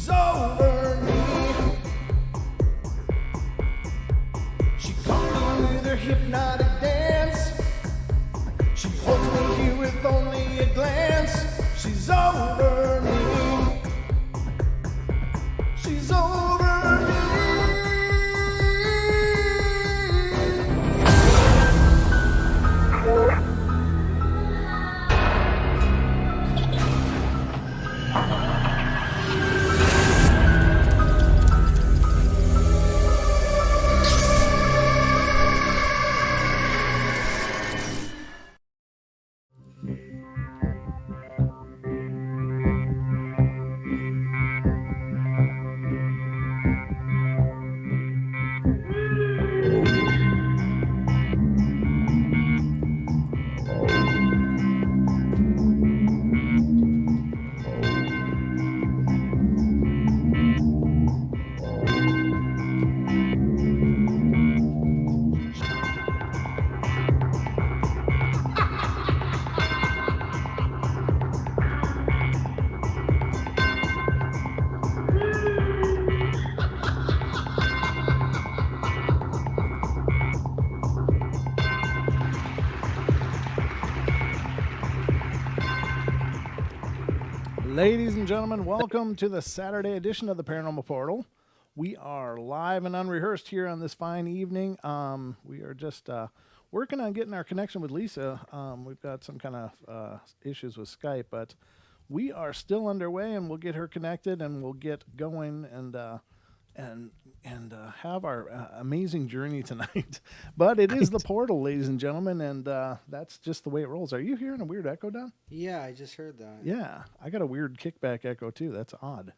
She's over me. She comes with her hypnotic dance. She holds me here with only a glance. She's over me. She's over me. Ladies and gentlemen, welcome to the Saturday edition of the Paranormal Portal. We are live and unrehearsed here on this fine evening. We are just working on getting our connection with Lisa. We've got some kind of issues with Skype, but we are still underway, and we'll get her connected, and we'll get going and have our amazing journey tonight. But it is the portal, ladies and gentlemen, and that's just the way it rolls. Are you hearing a weird echo, Don? Yeah, I just heard that. Yeah, I got a weird kickback echo too. That's odd.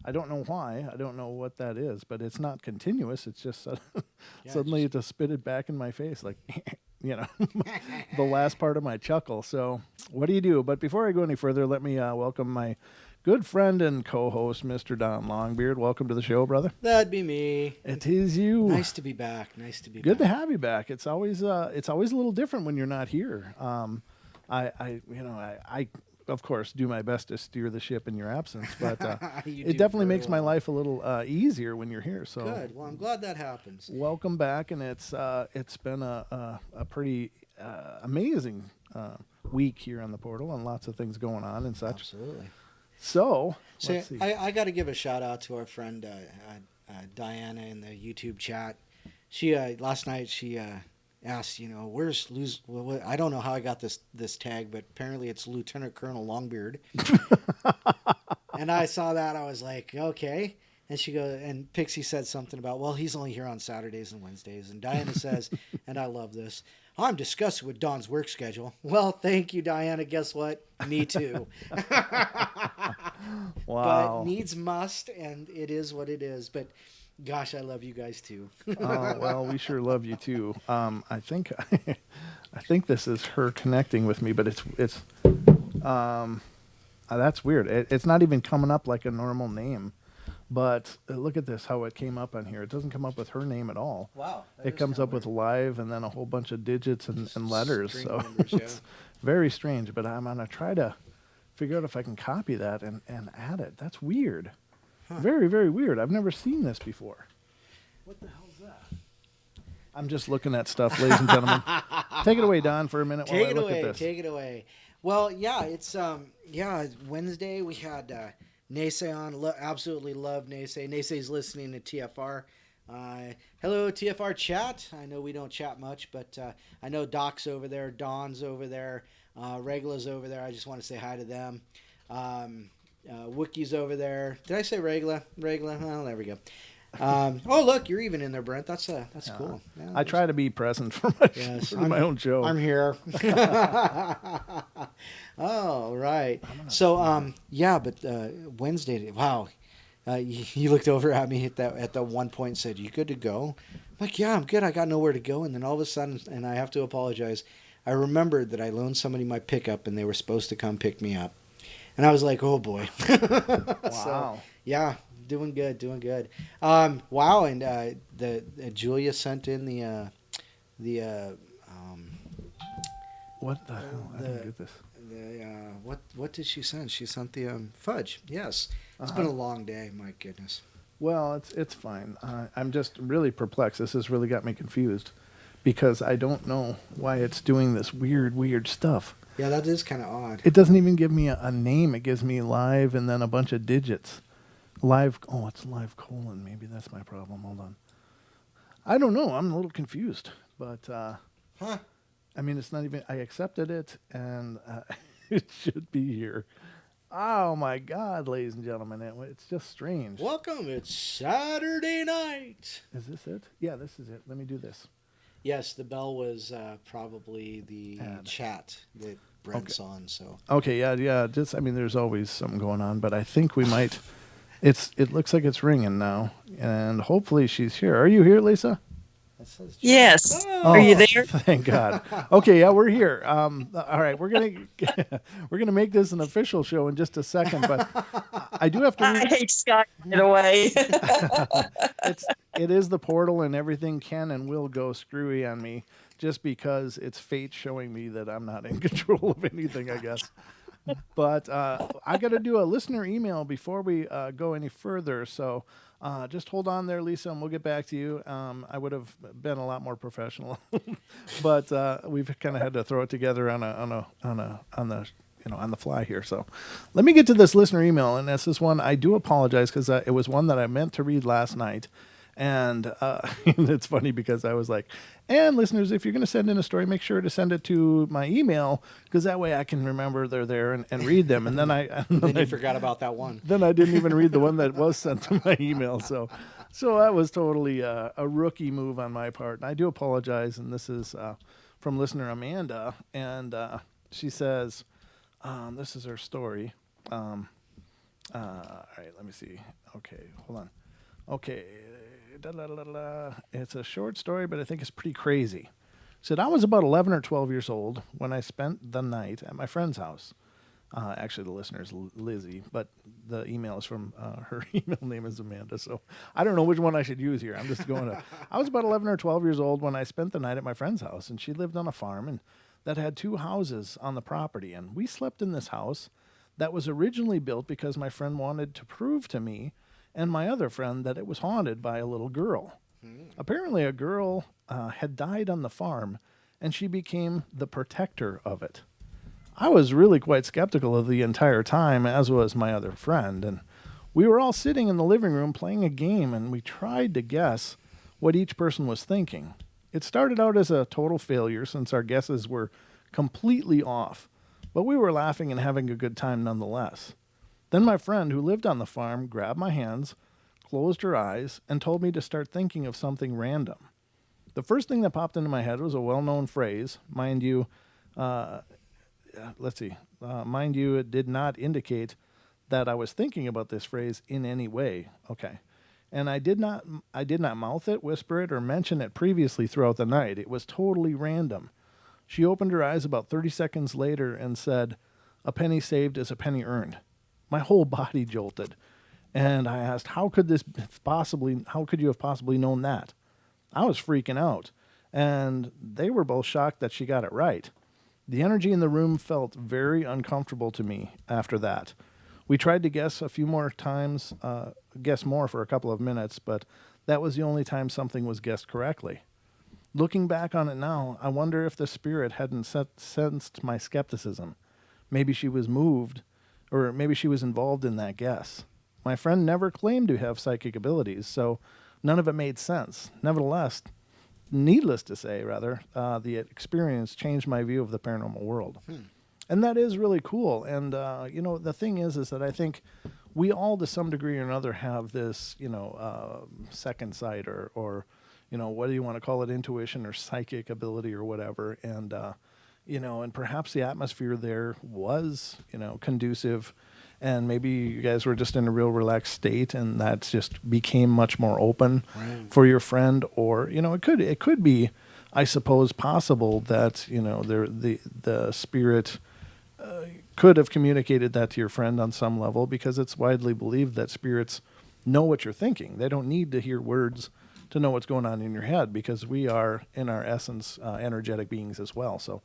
I don't know why. I don't know what that is, but it's not continuous. It's just suddenly it just spit it back in my face, like, the last part of my chuckle. So what do you do? But before I go any further, let me welcome my good friend and co-host, Mr. Don Longbeard. Welcome to the show, brother. That'd be me. It is you. Nice to be back. Good to have you back. It's always a little different when you're not here. I of course do my best to steer the ship in your absence, but it definitely makes my life a little easier when you're here. So good. Well, I'm glad that happens. Welcome back, and it's been a pretty amazing week here on the portal, and lots of things going on and such. Absolutely. So let's see. I got to give a shout out to our friend Diana in the YouTube chat. She last night she asked, where's Lou's? Well, I don't know how I got this tag, but apparently it's Lieutenant Colonel Longbeard. And I saw that, I was like, okay. And she goes, and Pixie said something about, well, he's only here on Saturdays and Wednesdays. And Diana says, and I love this, I'm disgusted with Don's work schedule. Well, thank you, Diana. Guess what? Me too. Wow. But needs must, and it is what it is. But gosh, I love you guys too. Well, we sure love you too. I think this is her connecting with me, but it's that's weird. It's not even coming up like a normal name. But look at this, how it came up on here. It doesn't come up with her name at all. Wow. It comes up with live and then a whole bunch of digits and letters. So numbers, it's very strange. But I'm going to try to figure out if I can copy that and add it. That's weird. Huh. Very, very weird. I've never seen this before. What the hell's that? I'm just looking at stuff, ladies and gentlemen. Take it away, Don, for a minute while I look at this. Take it away. Well, yeah, it's Wednesday. We had Naysay on. Absolutely love Naysay. Naysay's listening to TFR. Hello, TFR chat. I know we don't chat much, but I know Doc's over there, Don's over there, Regla's over there. I just want to say hi to them. Wookie's over there. Did I say Regla? Oh, there we go. Oh, look, you're even in there, Brent. That's cool. Yeah, I try to be present for my own show. I'm here. Oh, right. So, but Wednesday. Wow, you looked over at me at the one point and said, "You good to go?" I'm like, "Yeah, I'm good. I got nowhere to go." And then all of a sudden, and I have to apologize, I remembered that I loaned somebody my pickup, and they were supposed to come pick me up. And I was like, "Oh boy." Wow. So, yeah. Doing good. Wow, and the Julia sent in the what the hell? I didn't get this. What did she send? She sent the fudge. Yes, it's Uh-huh. been a long day. My goodness. Well, it's fine. I'm just really perplexed. This has really got me confused because I don't know why it's doing this weird stuff. Yeah, that is kind of odd. It doesn't even give me a name. It gives me live and then a bunch of digits. Live. Oh, it's live colon. Maybe that's my problem. Hold on. I don't know. I'm a little confused, but Huh? I mean, it's not even. I accepted it, and it should be here. Oh my God, ladies and gentlemen, it's just strange. Welcome. It's Saturday night. Is this it? Yeah, this is it. Let me do this. Yes, the bell was probably the Add. chat that Brent's on. So Okay, yeah. Just, I mean, there's always something going on, but I think we might. It looks like it's ringing now, and hopefully she's here. Are you here, Lisa? it says Yes. Oh, Are you there? Thank God. Okay, yeah, we're here. All right, we're gonna make this an official show in just a second, but I do have to. I hate Skype, by the way. It is the portal, and everything can and will go screwy on me, just because it's fate showing me that I'm not in control of anything, I guess. But I got to do a listener email before we go any further. So just hold on there, Lisa, and we'll get back to you. I would have been a lot more professional, but we've kind of had to throw it together on the fly here. So let me get to this listener email, and this is one I do apologize because it was one that I meant to read last night. And it's funny because I was like, and listeners, if you're going to send in a story, make sure to send it to my email because that way I can remember they're there and read them. And then then you forgot about that one. Then I didn't even read the one that was sent to my email. So that was totally a rookie move on my part. And I do apologize. And this is from listener Amanda. And she says, this is her story. All right, let me see. Okay, hold on. Okay. It's a short story, but I think it's pretty crazy. Said I was about 11 or 12 years old when I spent the night at my friend's house. Actually, the listener is Lizzie, but the email is from her email name is Amanda. So I don't know which one I should use here. I'm just going to. I was about 11 or 12 years old when I spent the night at my friend's house, and she lived on a farm and that had 2 houses on the property. And we slept in this house that was originally built because my friend wanted to prove to me and my other friend that it was haunted by a little girl. Apparently, a girl had died on the farm, and she became the protector of it. I was really quite skeptical of the entire time, as was my other friend, and we were all sitting in the living room playing a game, and we tried to guess what each person was thinking. It started out as a total failure since our guesses were completely off, but we were laughing and having a good time nonetheless. Then my friend, who lived on the farm, grabbed my hands, closed her eyes, and told me to start thinking of something random. The first thing that popped into my head was a well-known phrase. Mind you, it did not indicate that I was thinking about this phrase in any way. Okay. And I did not mouth it, whisper it, or mention it previously throughout the night. It was totally random. She opened her eyes about 30 seconds later and said, "A penny saved is a penny earned." My whole body jolted, and I asked, how could you have possibly known that? I was freaking out, and they were both shocked that she got it right. The energy in the room felt very uncomfortable to me after that. We tried to guess a few more times, guess more for a couple of minutes, but that was the only time something was guessed correctly. Looking back on it now, I wonder if the spirit hadn't sensed my skepticism. Maybe she was moved, or maybe she was involved in that guess. My friend never claimed to have psychic abilities, so none of it made sense. Nevertheless, needless to say, the experience changed my view of the paranormal world. And that is really cool. And, the thing is that I think we all, to some degree or another, have this, second sight or whether you want to call it intuition or psychic ability or whatever. And, and perhaps the atmosphere there was, conducive, and maybe you guys were just in a real relaxed state, and that just became much more open for your friend. Or, it could be, I suppose, possible that, the spirit could have communicated that to your friend on some level, because it's widely believed that spirits know what you're thinking. They don't need to hear words to know what's going on in your head, because we are, in our essence, energetic beings as well. So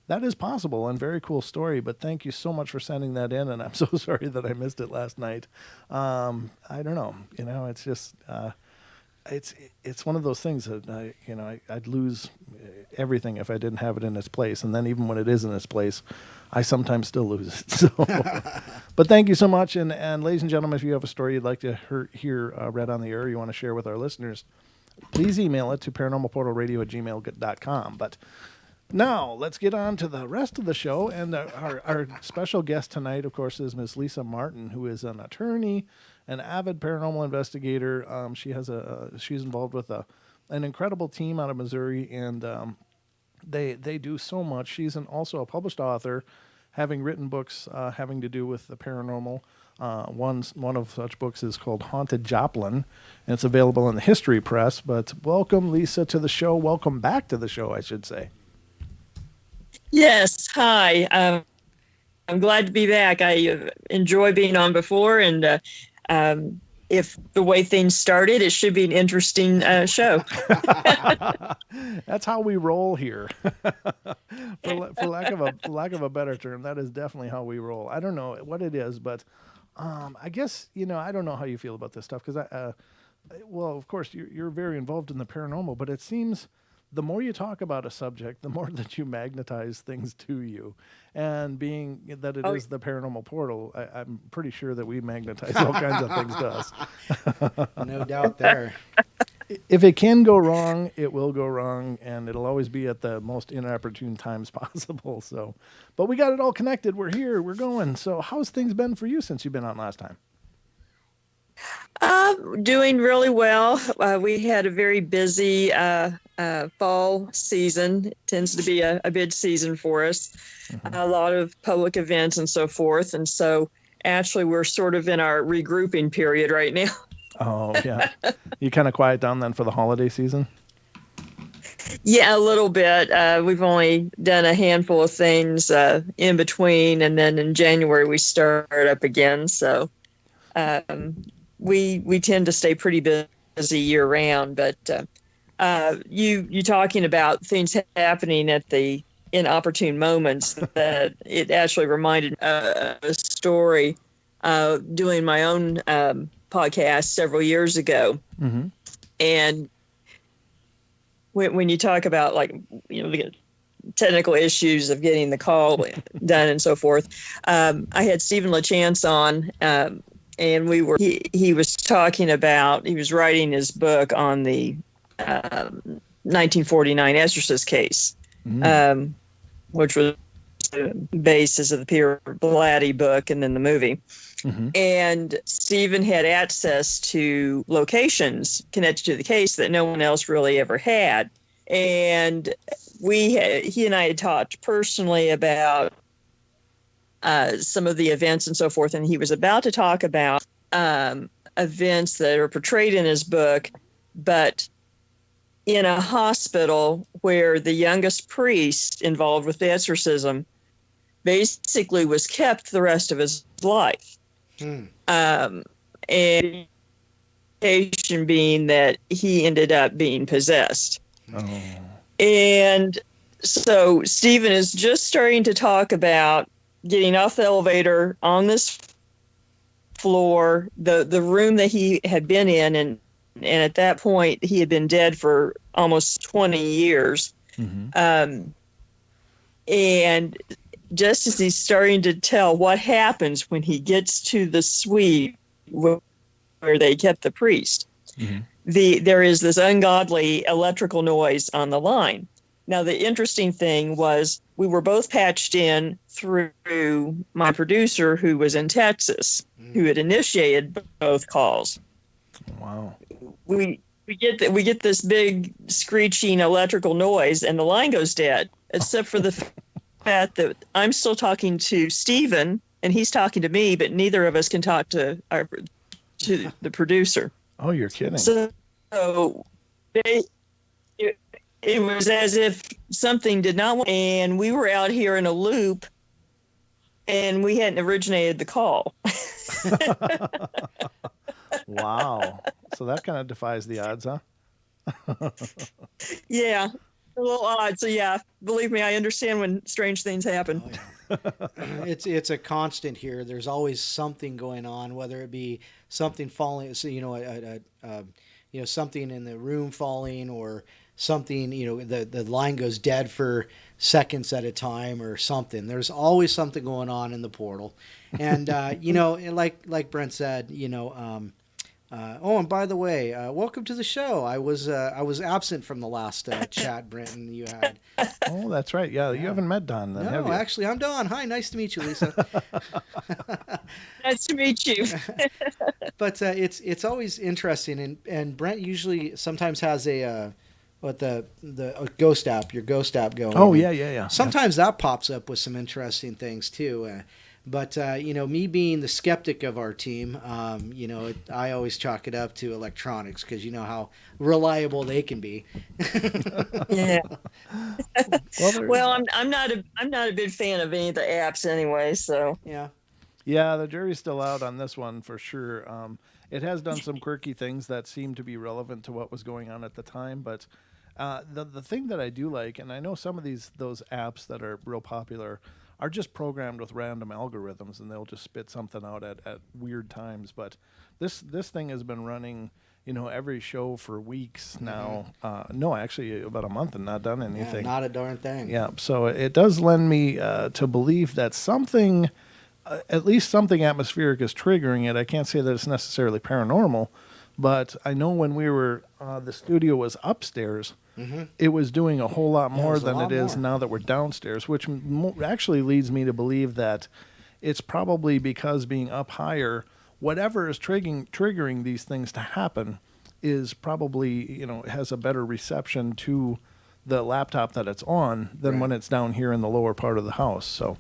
that is possible and very cool story. But thank you so much for sending that in. And I'm so sorry that I missed it last night. I don't know. It's just it's one of those things that I'd lose everything if I didn't have it in its place. And then even when it is in its place, I sometimes still lose it. So, but thank you so much. And ladies and gentlemen, if you have a story you'd like to hear read on the air, you want to share with our listeners, please email it to paranormalportalradio@gmail.com. But now let's get on to the rest of the show. And our special guest tonight, of course, is Miss Lisa Martin, who is an attorney, an avid paranormal investigator. She's involved with an incredible team out of Missouri, and they do so much. She's also a published author, having written books having to do with the paranormal. One of such books is called Haunted Joplin, and it's available in the History Press. But welcome, Lisa, to the show. Welcome back to the show, I should say. Yes, hi. I'm glad to be back. I enjoy being on before, and if the way things started, it should be an interesting show. That's how we roll here. for lack of a better term, that is definitely how we roll. I don't know what it is, but I guess I don't know how you feel about this stuff because well, of course you're very involved in the paranormal, but it seems the more you talk about a subject, the more that you magnetize things to you. And being that it is the Paranormal Portal, I'm pretty sure that we magnetize all kinds of things to us. No doubt there. If it can go wrong, it will go wrong, and it'll always be at the most inopportune times possible. So, but we got it all connected. We're here. We're going. So how's things been for you since you've been on last time? Doing really well. We had a very busy fall season. It tends to be a bid season for us. Mm-hmm. A lot of public events and so forth. And so actually we're sort of in our regrouping period right now. Oh, yeah. You kind of quiet down then for the holiday season? Yeah, a little bit. We've only done a handful of things in between. And then in January we start up again. So we tend to stay pretty busy year round, but you talking about things happening at the inopportune moments, that it actually reminded a story doing my own podcast several years ago. Mm-hmm. And when you talk about the technical issues of getting the call done and so forth, I had Stephen LaChance on, and he was talking about, he was writing his book on the 1949 Exorcist case, which was the basis of the Peter Blatty book and then the movie. Mm-hmm. And Stephen had access to locations connected to the case that no one else really ever had. And he and I had talked personally about some of the events and so forth. And he was about to talk about events that are portrayed in his book, but in a hospital where the youngest priest involved with the exorcism basically was kept the rest of his life. And the implication being that he ended up being possessed. Oh. And so Stephen is just starting to talk about getting off the elevator on this floor, the room that he had been in, and at that point he had been dead for almost 20 years. Mm-hmm. And just as he's starting to tell what happens when he gets to the suite where they kept the priest, mm-hmm. There is this ungodly electrical noise on the line. Now, the interesting thing was we were both patched in through my producer, who was in Texas, who had initiated both calls. Wow. We get this big screeching electrical noise, and the line goes dead, except for the fact that I'm still talking to Stephen, and he's talking to me, but neither of us can talk to the producer. Oh, you're kidding. So it was as if something did not want, and we were out here in a loop, and we hadn't originated the call. Wow. So that kind of defies the odds, huh? Yeah, a little odd. So yeah, believe me, I understand when strange things happen. Oh, yeah. It's a constant here. There's always something going on, whether it be something falling, so, something in the room falling, or something, the line goes dead for seconds at a time or something. There's always something going on in the portal. And, like Brent said, oh, and by the way, welcome to the show. I was absent from the last chat, Brent, and you had. Oh, that's right. Yeah, you haven't met Don then, have No, you? actually, I'm Don. Hi, nice to meet you, Lisa. Nice to meet you. But it's always interesting, and Brent usually sometimes has a ghost app, your ghost app going. Oh, yeah. Sometimes that pops up with some interesting things too. But me being the skeptic of our team, I always chalk it up to electronics, because you know how reliable they can be. Yeah. Well, I'm not a big fan of any of the apps anyway. So Yeah. Yeah, the jury's still out on this one for sure. It has done some quirky things that seem to be relevant to what was going on at the time, but the thing that I do like, and I know some of those apps that are real popular are just programmed with random algorithms, and they'll just spit something out at weird times. But this thing has been running, every show for weeks now. No, actually about a month and not done anything. Yeah, not a darn thing. Yeah, so it does lend me to believe that something, at least something atmospheric is triggering it. I can't say that it's necessarily paranormal, but I know when we were, the studio was upstairs, it was doing a whole lot more than it is now that we're downstairs, which actually leads me to believe that it's probably because being up higher, whatever is triggering these things to happen is probably, has a better reception to the laptop that it's on than when it's down here in the lower part of the house. So,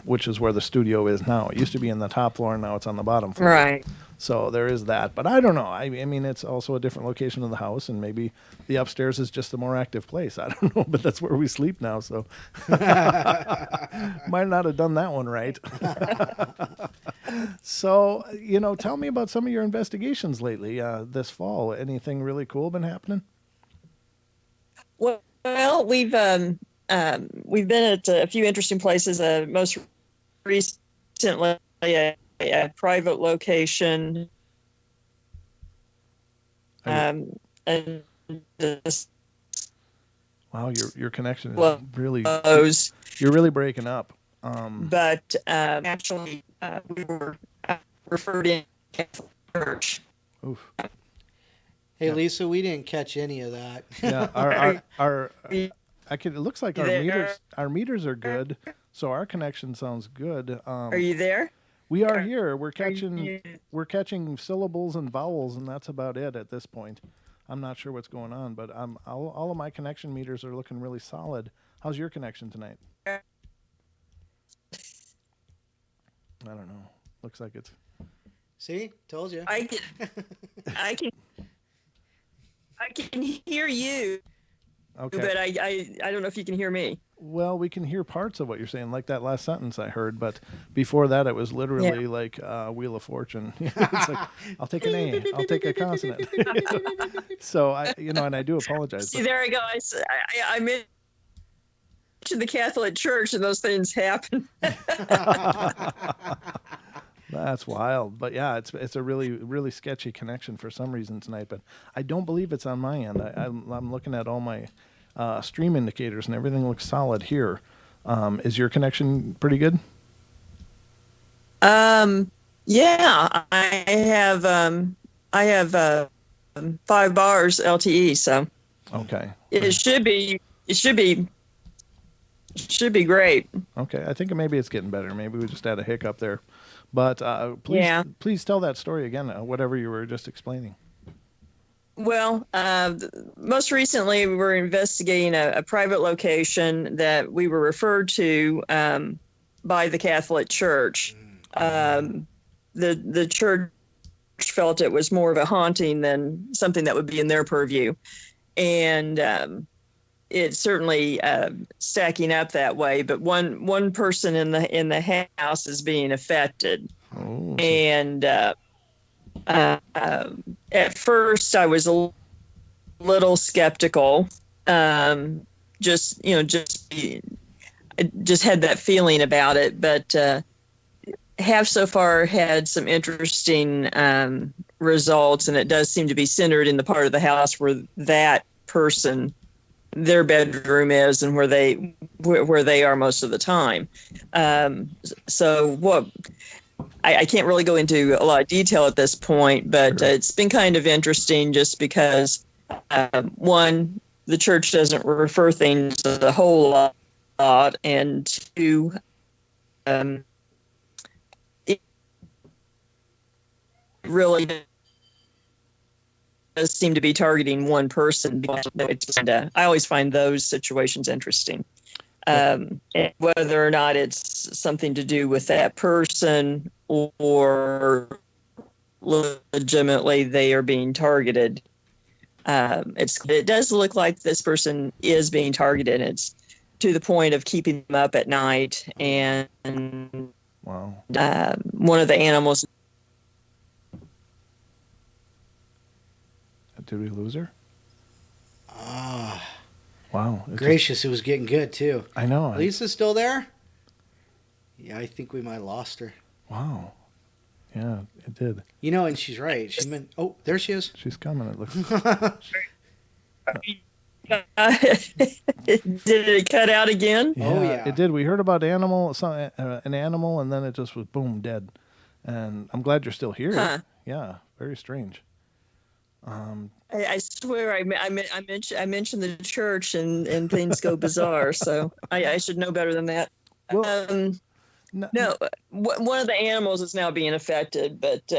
which is where the studio is now. It used to be in the top floor, and now it's on the bottom floor. right. So there is that. But I don't know. I mean, it's also a different location of the house, and maybe the upstairs is just a more active place. I don't know, but that's where we sleep now. So might not have done that one right. So, tell me about some of your investigations lately this fall. Anything really cool been happening? Well, we've been at a few interesting places. Most recently, a private location, and Wow, your connection is really close. You're really breaking up. But actually, we were referred in Catholic Church. Oof. Hey, Lisa, we didn't catch any of that. Yeah, it looks like You our meters are good, so our connection sounds good. Are you there? We are here. We're catching syllables and vowels, and that's about it at this point. I'm not sure what's going on, but all of my connection meters are looking really solid. How's your connection tonight? I don't know. Looks like it's. See, told you. I can hear you. Okay. But I don't know if you can hear me. Well, we can hear parts of what you're saying, like that last sentence I heard, but before that, it was literally like Wheel of Fortune. It's like, I'll take an A, I'll take a consonant. So and I do apologize. See, there I go. I mentioned the Catholic Church, and those things happen. That's wild, but yeah, it's a really, really sketchy connection for some reason tonight. But I don't believe it's on my end. I'm looking at all my stream indicators, and everything looks solid here. Is your connection pretty good? Yeah, I have 5 bars LTE, so okay. It should be great. Okay, I think maybe it's getting better. Maybe we just had a hiccup there. But please tell that story again, whatever you were just explaining. Well, most recently we were investigating a private location that we were referred to by the Catholic Church. The church felt it was more of a haunting than something that would be in their purview. And it's certainly stacking up that way, but one person in the house is being affected. Oh. And at first I was a little skeptical, just just had that feeling about it, but have so far had some interesting results, and it does seem to be centered in the part of the house where that person, their bedroom is, and where they are most of the time. So what I can't really go into a lot of detail at this point, but Sure. it's been kind of interesting just because one, the church doesn't refer things a whole lot, and two, it really does seem to be targeting one person. And I always find those situations interesting. And whether or not it's something to do with that person or legitimately they are being targeted. It does look like this person is being targeted. It's to the point of keeping them up at night. And Wow. One of the animals. Did we lose her? Ah, Wow. gracious, it was getting good too. I know. Lisa's still there? Yeah, I think we might have lost her. Wow. Yeah, it did. You know, and she's right. She meant. Oh, there she is. She's coming. It looks. Did it cut out again? Yeah, Oh, yeah. It did. We heard about an animal, and then it just was boom, dead. And I'm glad you're still here. Huh. Yeah, very strange. I swear I mentioned the church and things go bizarre. So I should know better than that. Well, No, one of the animals is now being affected, but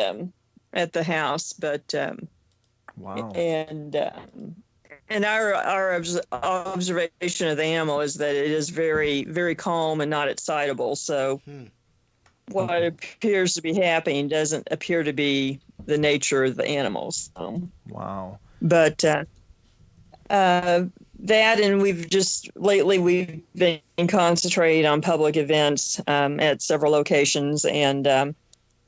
at the house. But wow. And our observation of the animal is that it is very, very calm and not excitable. So what appears to be happening doesn't appear to be the nature of the animals. Wow. But that, and we've been concentrating on public events at several locations, and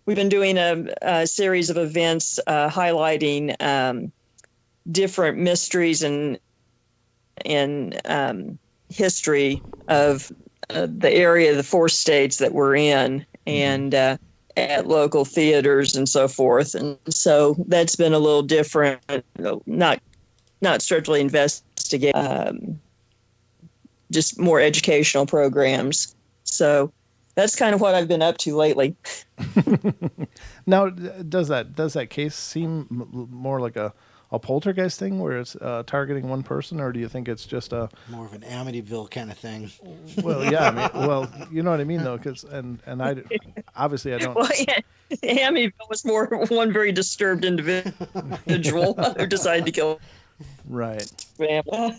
we've been doing a series of events highlighting different mysteries and history of the area, the 4 states that we're in, and at local theaters and so forth. And so that's been a little different, not strictly investigate, just more educational programs. So that's kind of what I've been up to lately. Now, does that case seem more like a poltergeist thing where it's targeting one person, or do you think it's just a More of an Amityville kind of thing. well, yeah, I mean, well, you know what I mean though, because and I obviously I don't. Well, yeah, Amityville was more one very disturbed individual who decided to kill. Right. Family.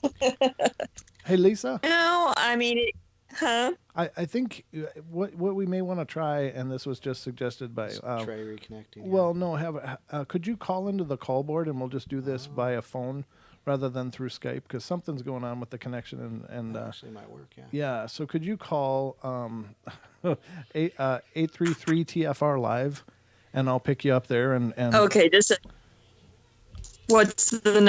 Hey, Lisa. No, I mean, huh? I think what we may want to try, and this was just suggested by. Try reconnecting. Well, no, could you call into the call board and we'll just do this via phone rather than through Skype, because something's going on with the connection and That actually might work. Yeah. yeah. So could you call 833 TFR live, and I'll pick you up there and Okay, what's the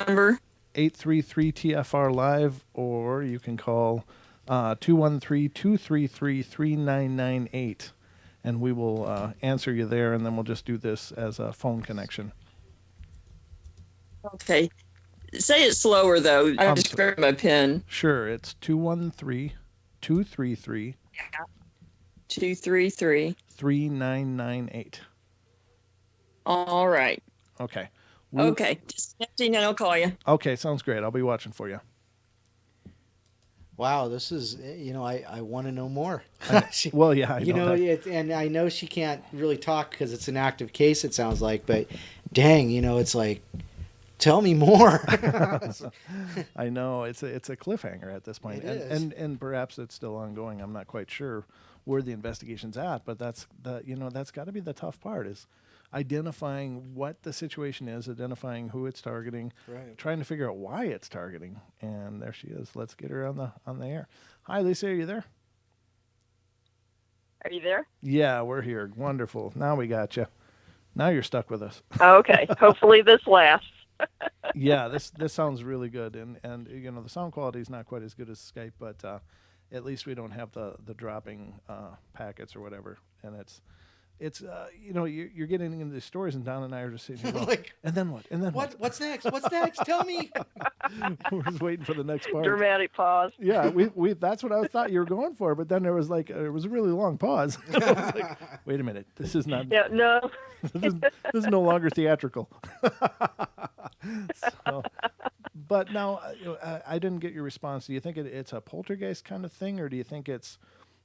number? 833 TFR live, or you can call 213-233-3998, and we will answer you there, and then we'll just do this as a phone connection. Okay. Say it slower, though. I just grabbed my pen. Sure, it's 213-233 233 3998. All right. Okay. Okay. Just connecting and I'll call you. Okay, sounds great. I'll be watching for you. Wow, this is, I want to know more. Well, yeah, I know that. And I know she can't really talk because it's an active case, it sounds like, but dang, it's like, tell me more. I know it's a cliffhanger at this point, It is. and perhaps it's still ongoing. I'm not quite sure where the investigation's at, but that's got to be the tough part, is identifying what the situation is, identifying who it's targeting, Right. trying to figure out why it's targeting. And there she is. Let's get her on the air. Hi, Lisa, are you there? Are you there? Yeah, we're here. Wonderful. Now we got you. Now you're stuck with us. Okay. Hopefully this lasts. Yeah, this sounds really good, and you know the sound quality is not quite as good as Skype, but at least we don't have the dropping packets or whatever, and it's you know you're getting into these stories, and Don and I are just sitting here going, Like, and then what, and then what? what's next? What's next? Tell me. We're just waiting for the next part. Dramatic pause. Yeah, we that's what I thought you were going for, but then there was like it was a really long pause. I was like, wait a minute, this is not Yeah, no. this is no longer theatrical. So, but now I didn't get your response. Do you think it's a poltergeist kind of thing, or do you think it's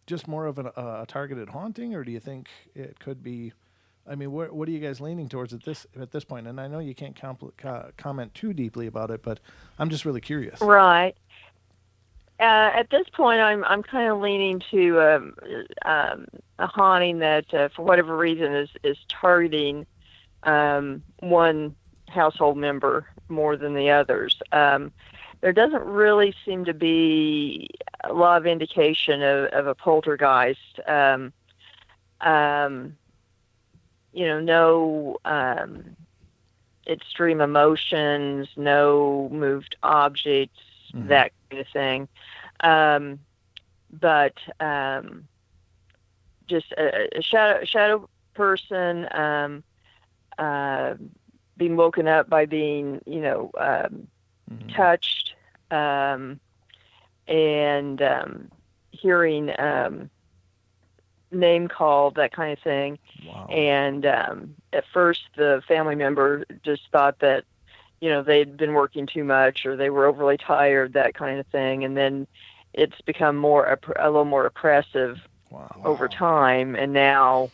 just more of a targeted haunting, or do you think it could be? I mean, what are you guys leaning towards at this point? And I know you can't comment too deeply about it, but I'm just really curious. Right. At this point, I'm kind of leaning to a haunting that, for whatever reason, is targeting one household member more than the others. There doesn't really seem to be a lot of indication of a poltergeist. You know, no extreme emotions, no moved objects, that kind of thing. But just a shadow person being woken up by being, you know, touched, and hearing name called, that kind of thing. Wow. And at first, the family member just thought that, you know, they'd been working too much or they were overly tired, that kind of thing. And then it's become a little more oppressive over time. And now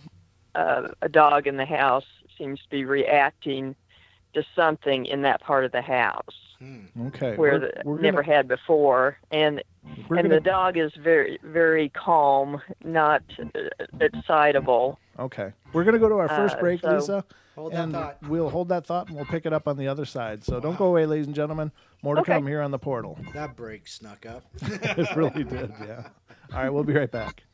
a dog in the house seems to be reacting to something in that part of the house. Okay. Where we're never had before. And the dog is very, very calm, not excitable. Okay. We're going to go to our first break, Lisa. Hold that thought. We'll hold that thought and we'll pick it up on the other side. So don't go away, ladies and gentlemen. More to come here on the portal. That break snuck up. It really did, yeah. All right, we'll be right back.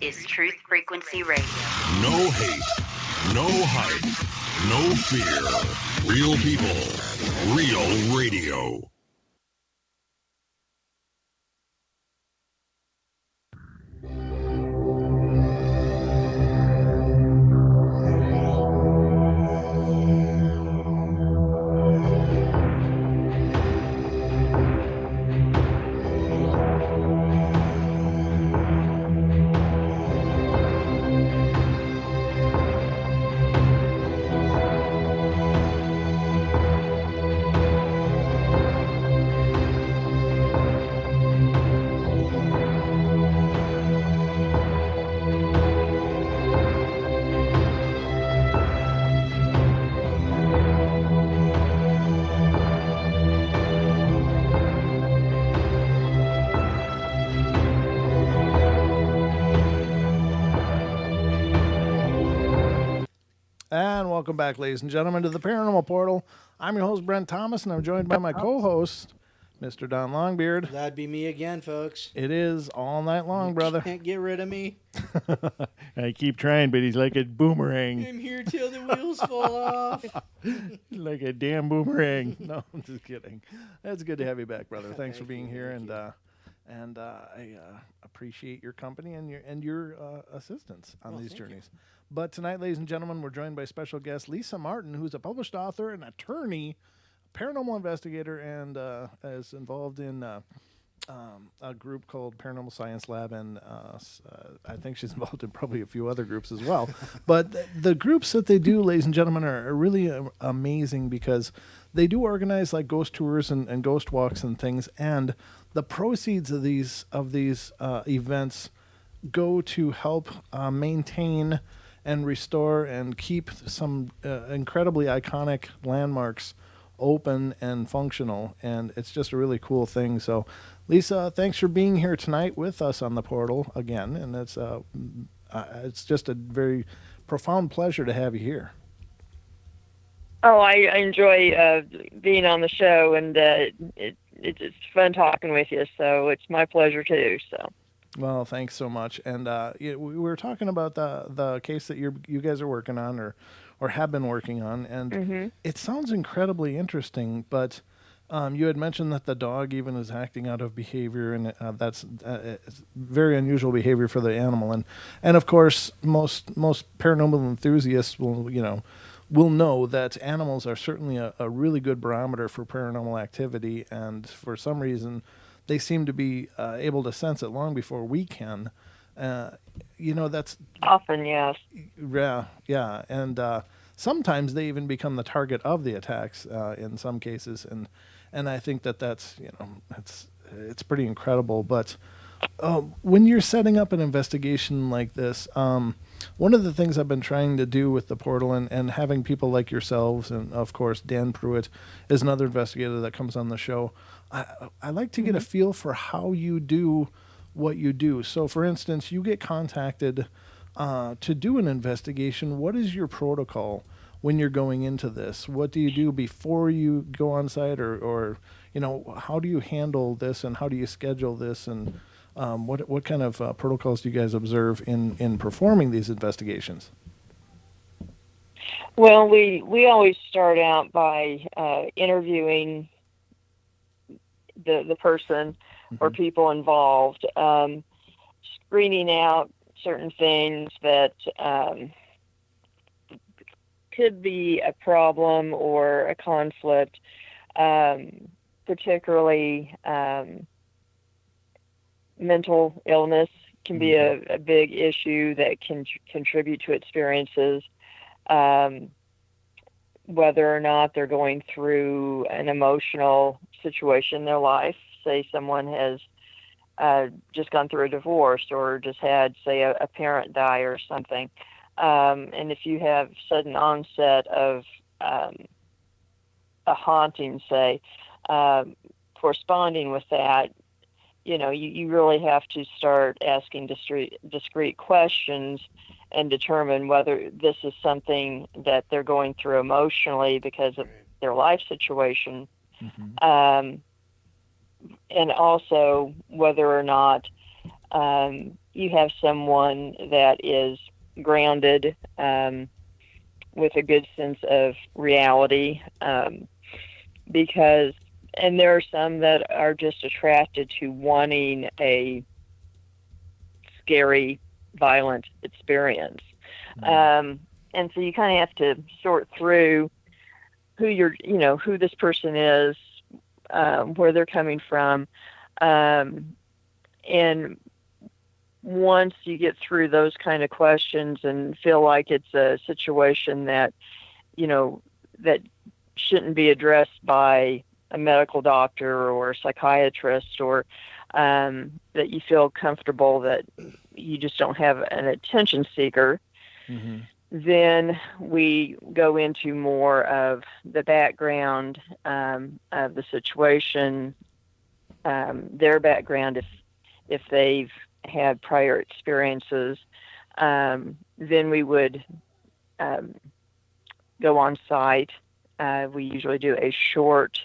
is Truth Frequency Radio. No hate, no hype, no fear. Real people, real radio. And welcome back, ladies and gentlemen, to the Paranormal Portal. I'm your host, Brent Thomas, and I'm joined by my co-host, Mr. Don Longbeard. That'd be me again, folks. It is all night long, brother. Can't get rid of me. I keep trying, but he's like a boomerang. I'm here till the wheels fall off. Like a damn boomerang. No, I'm just kidding. It's good to have you back, brother. Thanks for Thank being you, here, thank and I appreciate your company and your assistance on these thank you. journeys. But tonight, ladies and gentlemen, we're joined by special guest Lisa Martin, who's a published author and attorney, paranormal investigator, and is involved in a group called Paranormal Science Lab, and I think she's involved in probably a few other groups as well. But the groups that they do, ladies and gentlemen, are really amazing because they do organize like ghost tours and ghost walks and things, and the proceeds of these events go to help maintain and restore and keep some incredibly iconic landmarks open and functional, and it's just a really cool thing. So Lisa, thanks for being here tonight with us on the portal again, and it's just a very profound pleasure to have you here. Oh, I enjoy being on the show, and it's fun talking with you, so it's my pleasure too. So. Well, thanks so much. And we were talking about the case that you guys are working on or have been working on, and it sounds incredibly interesting, but you had mentioned that the dog even is acting out of behavior, and that's it's very unusual behavior for the animal. And of course, most paranormal enthusiasts will know that animals are certainly a really good barometer for paranormal activity, and for some reason, they seem to be able to sense it long before we can. That's often, yes. Yeah, and sometimes they even become the target of the attacks in some cases, and I think that's it's pretty incredible. But when you're setting up an investigation like this, one of the things I've been trying to do with the portal and having people like yourselves, and of course Dan Pruitt is another investigator that comes on the show, I like to get a feel for how you do what you do. So, for instance, you get contacted to do an investigation. What is your protocol when you're going into this? What do you do before you go on site, or how do you handle this, and how do you schedule this, and what kind of protocols do you guys observe in performing these investigations? Well, we always start out by interviewing the person or people involved, screening out certain things that could be a problem or a conflict, particularly mental illness can be a big issue that can contribute to experiences, whether or not they're going through an emotional situation in their life. Say someone has just gone through a divorce or just had, say, a parent die or something. And if you have sudden onset of a haunting, say, corresponding with that, you really have to start asking discrete questions and determine whether this is something that they're going through emotionally because of their life situation, and also whether or not you have someone that is grounded, with a good sense of reality, because, and there are some that are just attracted to wanting a scary, violent experience. And so you kind of have to sort through who this person is, where they're coming from. And once you get through those kind of questions and feel like it's a situation that, that shouldn't be addressed by a medical doctor or a psychiatrist, or that you feel comfortable that you just don't have an attention seeker, then we go into more of the background of the situation, their background, if they've had prior experiences. Then we would go on site. We usually do a short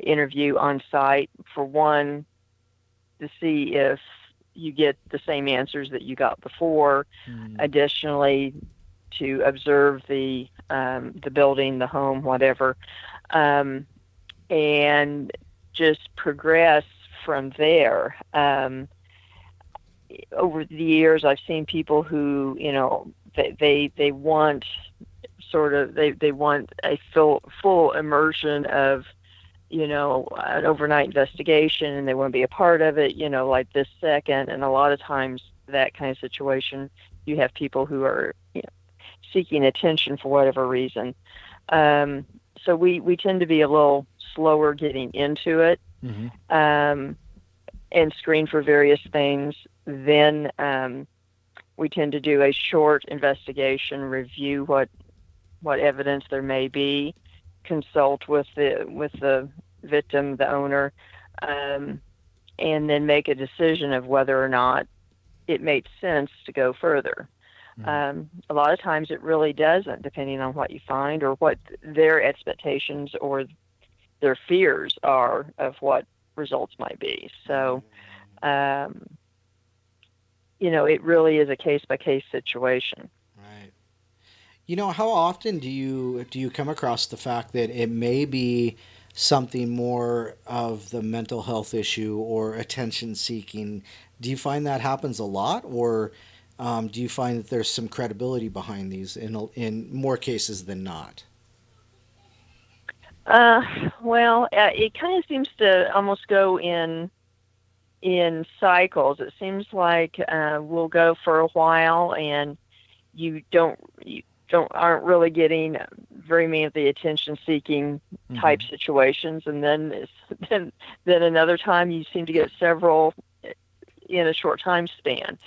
interview on site, for one, to see if you get the same answers that you got before. Additionally, to observe the building, the home, whatever, and just progress from there. Over the years, I've seen people who, they want they want a full immersion of, an overnight investigation, and they want to be a part of it, like this second. And a lot of times that kind of situation, you have people who are, seeking attention for whatever reason. So we tend to be a little slower getting into it, and screen for various things. Then we tend to do a short investigation, review what evidence there may be, consult with the victim, the owner, and then make a decision of whether or not it makes sense to go further. A lot of times it really doesn't, depending on what you find or what their expectations or their fears are of what results might be. So, it really is a case-by-case situation. Right. How often do you come across the fact that it may be something more of the mental health issue or attention seeking? Do you find that happens a lot, or do you find that there's some credibility behind these in more cases than not? Well, it kind of seems to almost go in cycles. It seems like we'll go for a while, and you aren't really getting very many of the attention-seeking type situations, and then another time you seem to get several in a short time span.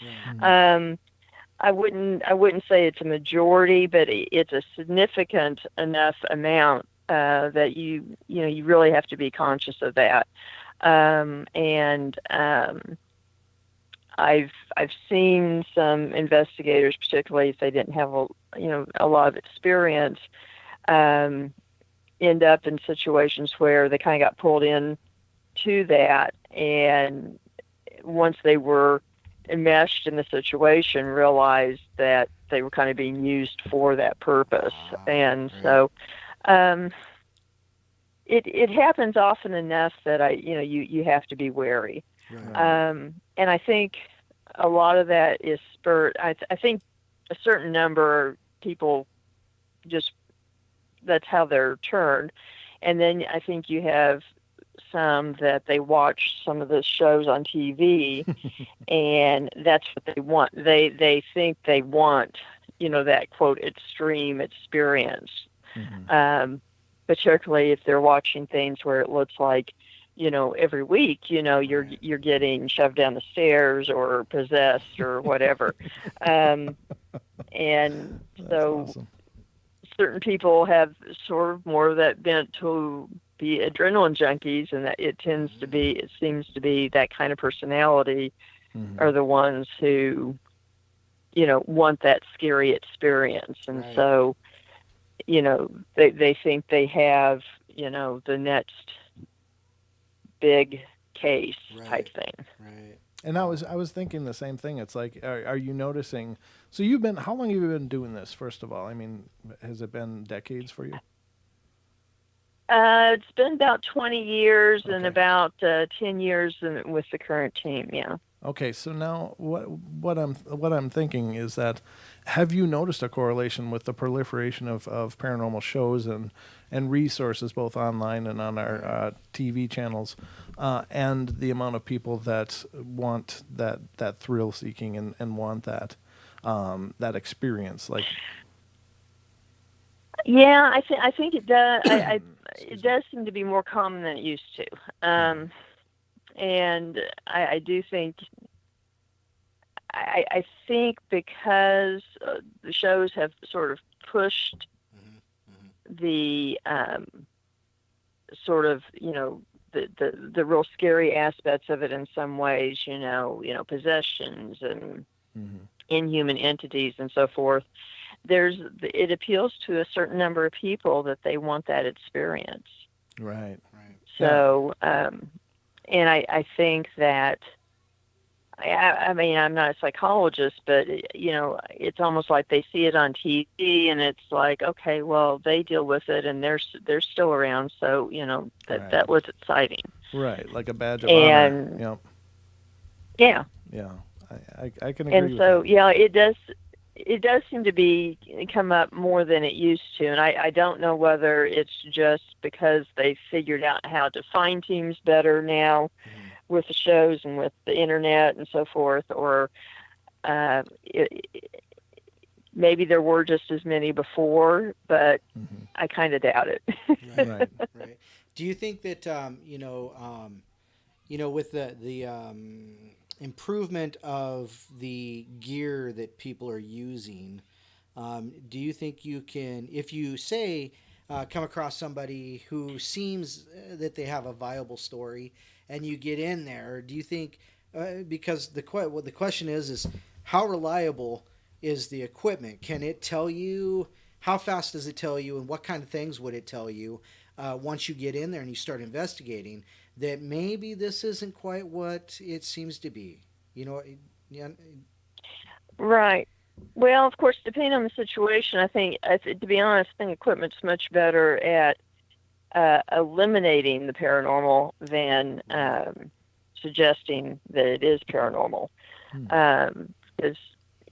I wouldn't say it's a majority, but it's a significant enough amount that you really have to be conscious of that. And I've seen some investigators, particularly if they didn't have a lot of experience, end up in situations where they kind of got pulled in to that, and once they were enmeshed in the situation, realized that they were kind of being used for that purpose. And so it happens often enough that you have to be wary. And I think a lot of that is spurred. I think a certain number of people just, that's how they're turned. And then I think you have some that they watch some of the shows on TV and that's what they want. They think they want, that quote extreme experience. Particularly if they're watching things where it looks like, every week, you're getting shoved down the stairs or possessed or whatever. And so awesome. Certain people have sort of more of that bent to be adrenaline junkies, and that it seems to be that kind of personality are the ones who, want that scary experience. And so, they think they have, the next big case Right. type thing. Right. And I was thinking the same thing. It's like, are you noticing? So how long have you been doing this? First of all, I mean, has it been decades for you? It's been about 20 years and Okay. about 10 years with the current team. Yeah. Okay, so now what I'm thinking is that, have you noticed a correlation with the proliferation of paranormal shows and resources both online and on our TV channels, and the amount of people that want that thrill seeking and want that experience? Like, Yeah, I think it does. It does seem to be more common than it used to. And I do think. I think because the shows have sort of pushed the sort of, the real scary aspects of it in some ways, possessions and inhuman entities and so forth. It appeals to a certain number of people that they want that experience. right. So, and I think that, I mean, I'm not a psychologist, but it's almost like they see it on TV, and it's like, okay, well, they deal with it, and they're still around, so Right. that was exciting. Right, like a badge of And honor. yeah, Yeah. I can agree and with so that. yeah, it does seem to come up more than it used to, and I don't know whether it's just because they figured out how to find teams better now with the shows and with the internet and so forth, or maybe there were just as many before, but I kind of doubt it. Right. Right. Do you think that with the improvement of the gear that people are using, do you think you can, if you say come across somebody who seems that they have a viable story, and you get in there, do you think because what the question is how reliable is the equipment? Can it tell you? How fast does it tell you, and what kind of things would it tell you once you get in there and you start investigating that maybe this isn't quite what it seems to be? Yeah. Right. Well, of course, depending on the situation, I think, to be honest, I think equipment's much better at eliminating the paranormal than suggesting that it is paranormal. Because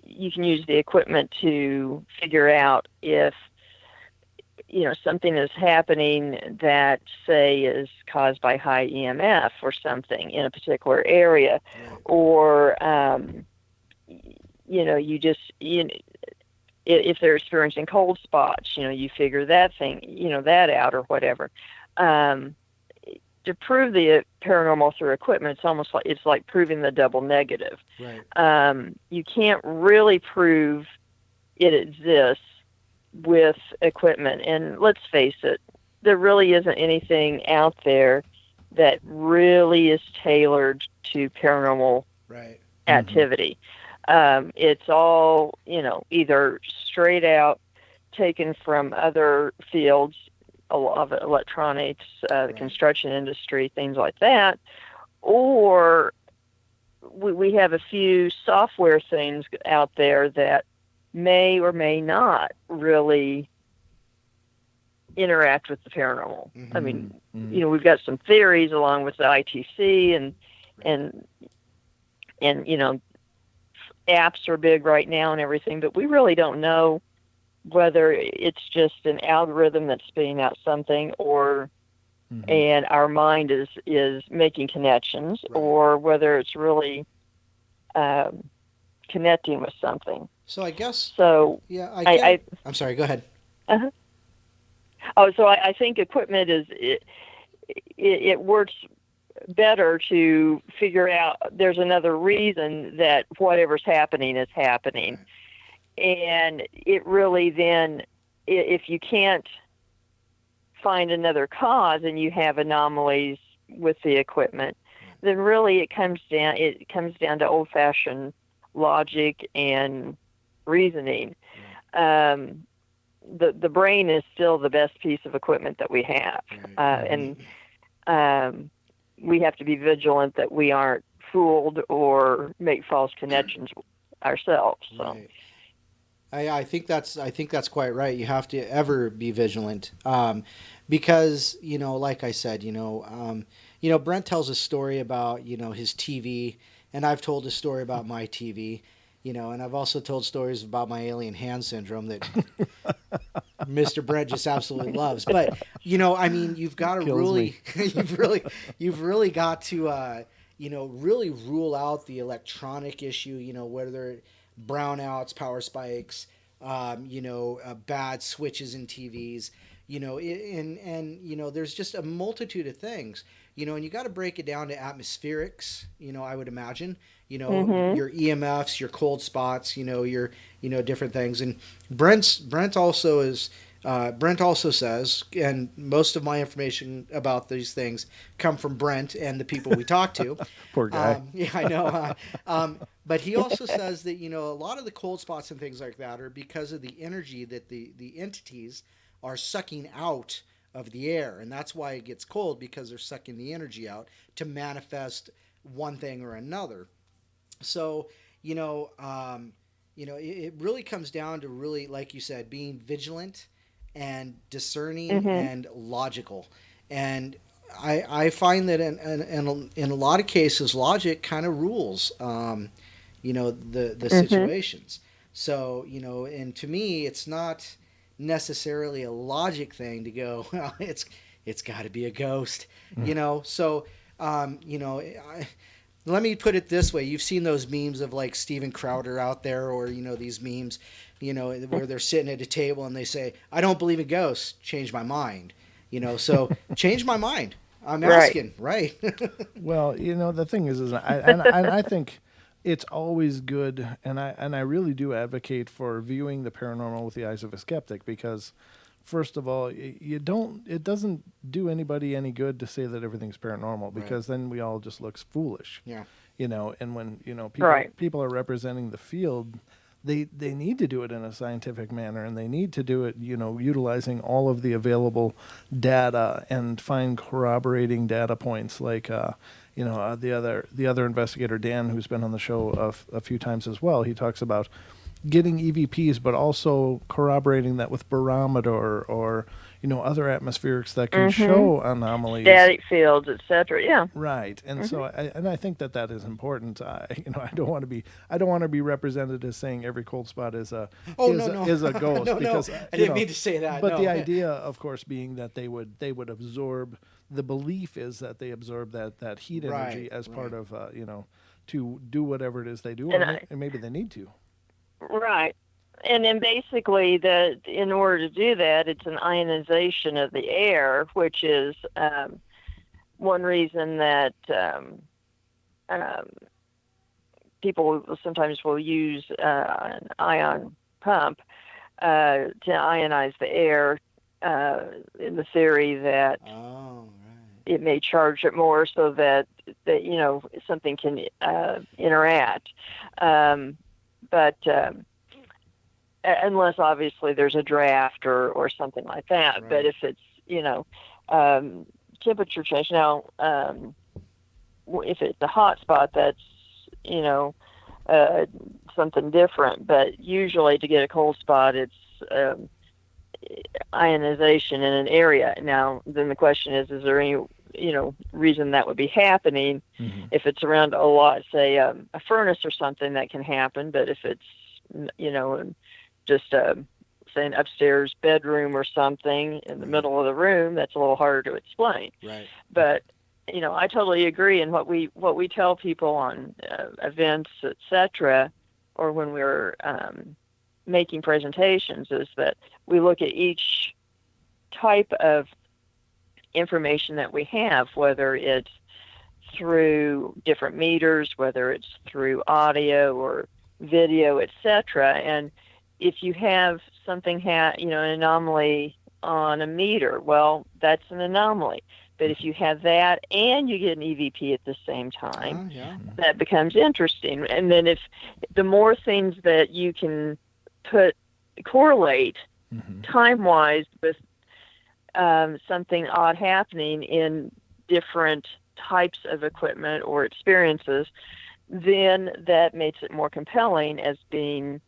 you can use the equipment to figure out if something is happening that, say, is caused by high EMF or something in a particular area, or if they're experiencing cold spots, you figure that out or whatever. To prove the paranormal through equipment, it's like proving the double negative. Right. You can't really prove it exists with equipment, and let's face it, there really isn't anything out there that really is tailored to paranormal activity. It's all either straight out taken from other fields, a lot of electronics, the construction industry, things like that, or we have a few software things out there that may or may not really interact with the paranormal. I mean, we've got some theories along with the ITC and apps are big right now and everything, but we really don't know whether it's just an algorithm that's spitting out something, or and our mind is making connections, or whether it's really connecting with something. So I guess. So Yeah, I'm sorry. Go ahead. So I think equipment it works better to figure out there's another reason that whatever's happening is happening. And it really then, if you can't find another cause and you have anomalies with the equipment, then really it comes down to old-fashioned logic and reasoning. The brain is still the best piece of equipment that we have. we have to be vigilant that we aren't fooled or make false connections ourselves. So. Right. I think that's quite right. You have to ever be vigilant, because like I said, Brent tells a story about his TV, and I've told a story about my TV, and I've also told stories about my alien hand syndrome that Mr. Brent just absolutely loves. But you've got to really, you've really got to really rule out the electronic issue. Whether brownouts, power spikes, bad switches in TVs, and there's just a multitude of things, and you got to break it down to atmospherics, I would imagine, your EMFs, your cold spots, your, different things. And Brent also says, and most of my information about these things come from Brent and the people we talk to. Poor guy. Yeah, I know. But he also says that, a lot of the cold spots and things like that are because of the energy that the entities are sucking out of the air. And that's why it gets cold, because they're sucking the energy out to manifest one thing or another. So, it really comes down to really, like you said, being vigilant and discerning and logical. And I find that in a lot of cases, logic kind of rules, the situations. So, and to me, it's not necessarily a logic thing to go, well, it's got to be a ghost, So, let me put it this way. You've seen those memes of like Steven Crowder out there, or, these memes, where they're sitting at a table and they say, I don't believe in ghosts. Change my mind. So change my mind. I'm asking, right? Well, the thing is I think it's always good, and I really do advocate for viewing the paranormal with the eyes of a skeptic, because first of all, it doesn't do anybody any good to say that everything's paranormal, because then we all just look foolish. Yeah. And when, Right. people are representing the field, they need to do it in a scientific manner, and they need to do it, utilizing all of the available data and find corroborating data points, like, the other investigator, Dan, who's been on the show a few times as well. He talks about getting EVPs, but also corroborating that with barometer or other atmospherics that can show anomalies, static fields, etc. Yeah. right. And so I think that is important. I don't want to be represented as saying every cold spot is a is a ghost, because I didn't mean to say that. But the idea, of course, being that they would absorb. The belief is that they absorb that heat energy as part of to do whatever it is they do, and maybe they need to. Right. And then basically, in order to do that, it's an ionization of the air, which is one reason that people sometimes will use an ion pump to ionize the air, in the theory that it may charge it more, so that something can interact. But unless obviously there's a draft or something like that. Right. But if it's temperature change, now if it's a hot spot, that's something different. But usually to get a cold spot, it's ionization in an area. Now then the question is there any reason that would be happening? If it's around a lot, say a furnace or something, that can happen. But if it's just say an upstairs bedroom or something in the middle of the room, that's a little harder to explain. Right. But I totally agree. And what we tell people on events, etc., or when we're making presentations, is that we look at each type of information that we have, whether it's through different meters, whether it's through audio or video, etc. And if you have something, an anomaly on a meter, well, that's an anomaly. But if you have that and you get an EVP at the same time, that becomes interesting. And then if the more things that you can correlate time-wise with something odd happening in different types of equipment or experiences, then that makes it more compelling as being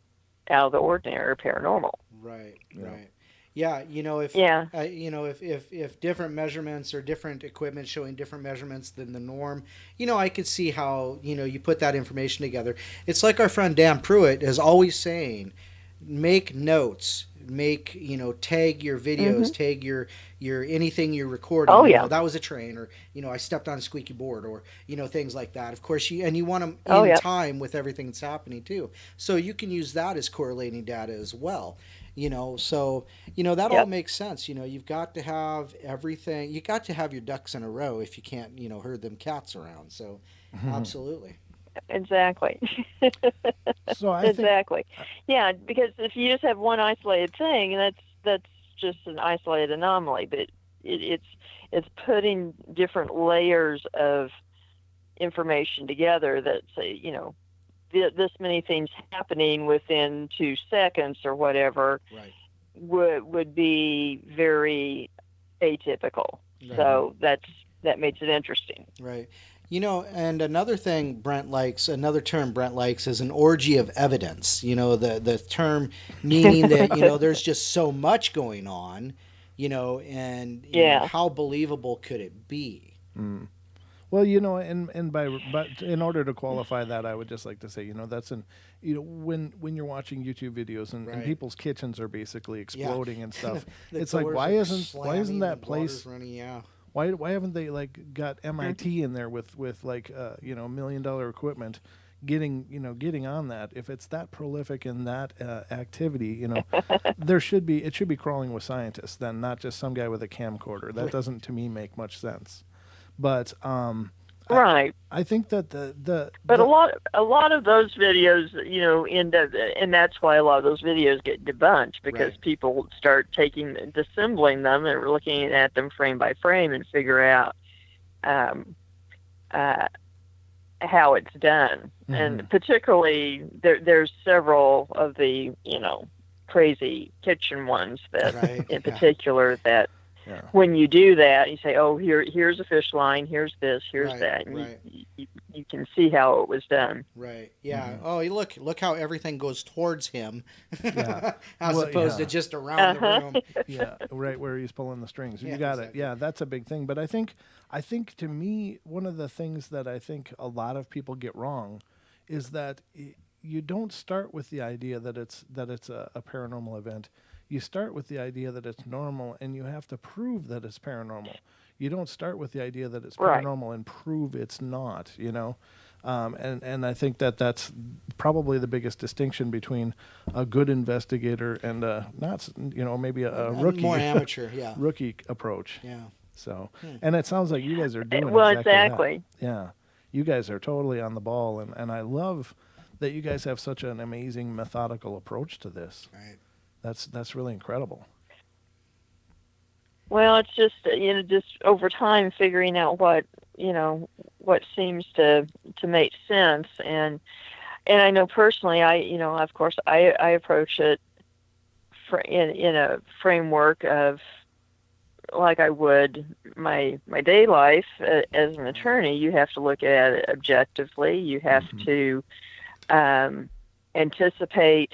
out of the ordinary or paranormal. Right. Yeah. Right. Yeah. Yeah. If different measurements or different equipment showing different measurements than the norm, I could see how, you put that information together. It's like our friend Dan Pruitt is always saying, make notes, tag your videos, tag your anything you're recording. Oh, yeah. That was a train, or I stepped on a squeaky board, or things like that. Of course, you want them Oh, in yeah. time with everything that's happening too, so you can use that as correlating data as well. So that all Yep. makes sense. You've got to have everything. You got to have your ducks in a row if you can't herd them cats around. So absolutely. Exactly. So I think Exactly. Yeah, because if you just have one isolated thing, that's just an isolated anomaly. But it's putting different layers of information together that say, this many things happening within 2 seconds or whatever Right. would be very atypical. Right. So that makes it interesting. Right. And another term Brent likes is an orgy of evidence. The term meaning that, there's just so much going on, and Yeah. how believable could it be? Well, but in order to qualify that, I would just like to say, that's when you're watching YouTube videos and Right. people's kitchens are basally exploding and stuff. The It's like, doors why are isn't slamming, that the place? water's running? Yeah. Why haven't they got MIT in there with like $1 million equipment, getting on that? If it's that prolific in that activity, it should be crawling with scientists then, not just some guy with a camcorder. That doesn't to me make much sense. But Right. I think that But a lot of those videos, end up, and that's why a lot of those videos get debunked, because Right. people start disassembling them and looking at them frame by frame and figure out how it's done. And particularly, there's several of the crazy kitchen ones that, Right. in Yeah. particular, that. Yeah. When you do that, you say, "Oh, here's a fish line. Here's this. Here's Right, that," and right. you can see how it was done. Right. Yeah. Oh, you look how everything goes towards him, Yeah. as Well, opposed yeah. to just around the room. Yeah, right where he's pulling the strings. Yeah, You got exactly. it. Yeah, that's a big thing. But I think to me, one of the things that I think a lot of people get wrong is that you don't start with the idea that it's a paranormal event. You start with the idea that it's normal, and you have to prove that it's paranormal. You don't start with the idea that it's Right. paranormal and prove it's not. And I think that's probably the biggest distinction between a good investigator and not, maybe a rookie, More amateur. Yeah. rookie approach. Yeah. So, and it sounds like you guys are doing Well, exactly exactly. that. Yeah, you guys are totally on the ball, and I love that you guys have such an amazing methodical approach to this. Right. That's really incredible. Well, it's just just over time figuring out what seems to make sense, and I know personally, of course I approach it in a framework of, like I would my day life as an attorney. You have to look at it objectively. You have to anticipate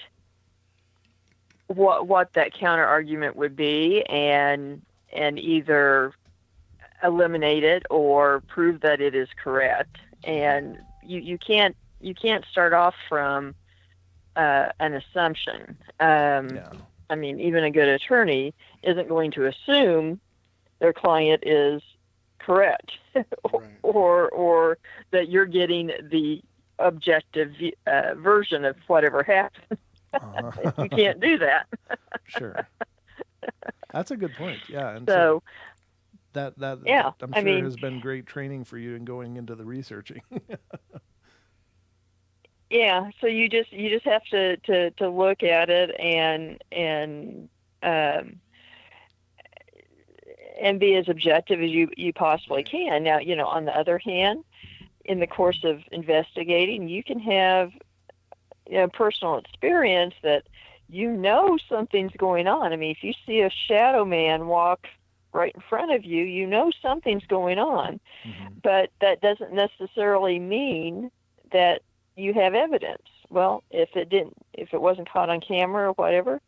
what that counter argument would be, and either eliminate it or prove that it is correct. And you can't start off from an assumption. Yeah. I mean, even a good attorney isn't going to assume their client is correct, Right. or that you're getting the objective version of whatever happened. You can't do that. Sure. That's a good point. Yeah. And So that yeah, I'm I sure mean, has been great training for you in going into the researching. yeah. So you just have to look at it and be as objective as you possibly can. Now, on the other hand, in the course of investigating, you can have personal experience that something's going on. I mean, if you see a shadow man walk right in front of you, you know something's going on. But that doesn't necessarily mean that you have evidence. Well, if it wasn't caught on camera or whatever,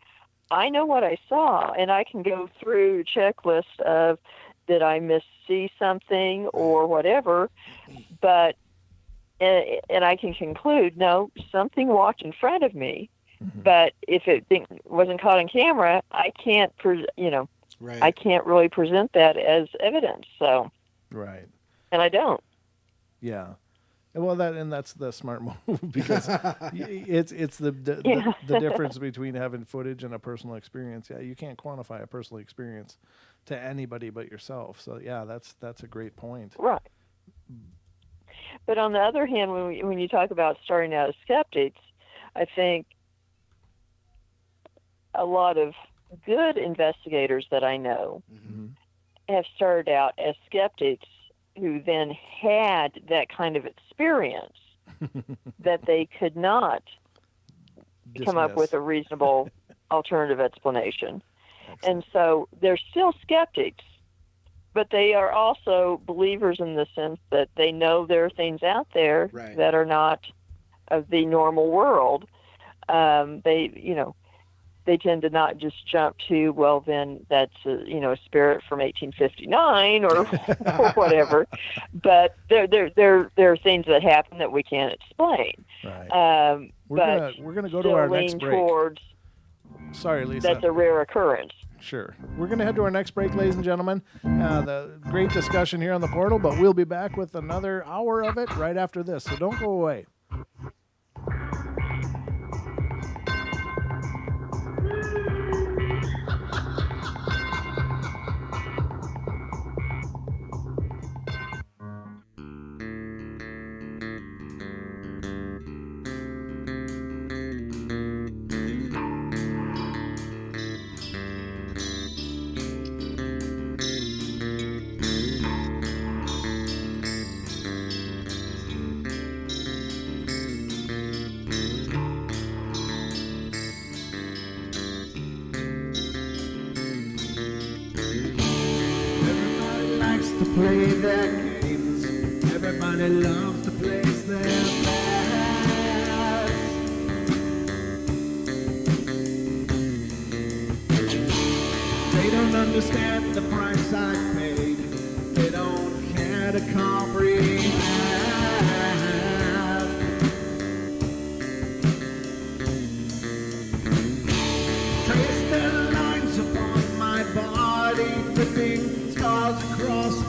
I know what I saw, and I can go through a checklist of, did I see something or whatever, but and I can conclude, no, something walked in front of me. But if it wasn't caught on camera, I can't, Right. I can't really present that as evidence. So, Right. And I don't. Yeah. Well, that's the smart move, because it's the difference between having footage and a personal experience. Yeah, you can't quantify a personal experience to anybody but yourself. So yeah, that's a great point. Right. But on the other hand, when you talk about starting out as skeptics, I think a lot of good investigators that I know have started out as skeptics who then had that kind of experience that they could not come up with a reasonable alternative explanation. And so they're still skeptics, but they are also believers in the sense that they know there are things out there that are not of the normal world. They tend to not just jump to, well, then that's a spirit from 1859 or whatever. But there are things that happen that we can't explain. Right. We're gonna go to our next break. Sorry, Lisa. That's a rare occurrence. Sure. We're going to head to our next break, ladies and gentlemen. The great discussion here on the portal, but we'll be back with another hour of it right after this. So don't go away. Play their games. Everybody loves to place their bets. They don't understand the price I paid. They don't care to comprehend. Trace their lines upon my body, dripping scars across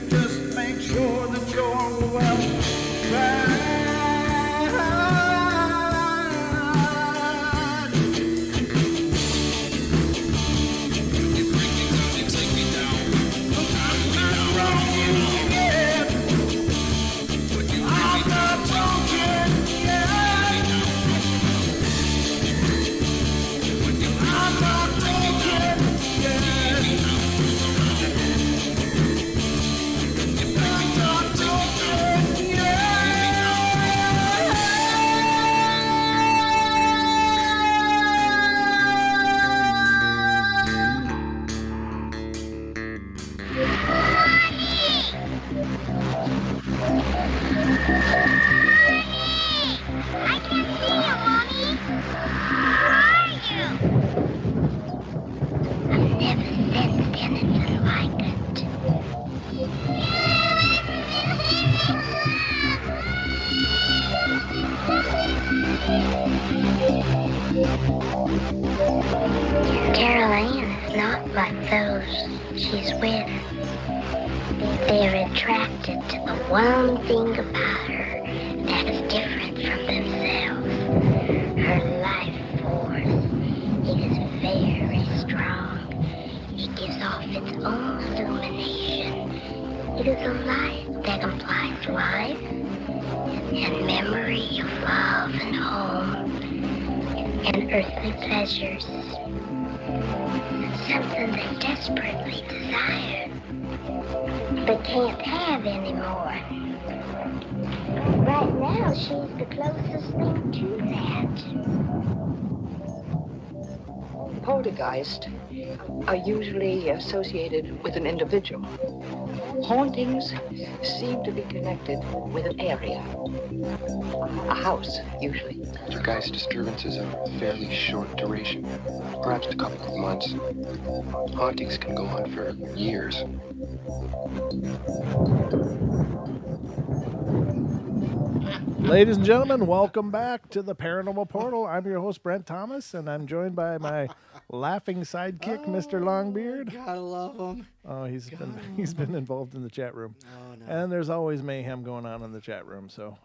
just make sure that you're well Carol Ann is not like those she's with. They're attracted to the one thing about her that is different from themselves. Her life force. It is very strong. It gives off its own illumination. It is a light that implies life and memory of love and home and earthly pleasures. Something they desperately desire, but can't have anymore. Right now, she's the closest thing to that. Poltergeists are usually associated with an individual. Hauntings seem to be connected with an area. A house, usually. Poltergeist disturbances are of fairly short duration, perhaps a couple of months. Hauntings can go on for years. Ladies and gentlemen, welcome back to the Paranormal Portal. I'm your host, Brent Thomas, and I'm joined by my laughing sidekick, Mr. Longbeard. Gotta love him. Oh, he's been involved in the chat room. Oh, no. And there's always mayhem going on in the chat room. So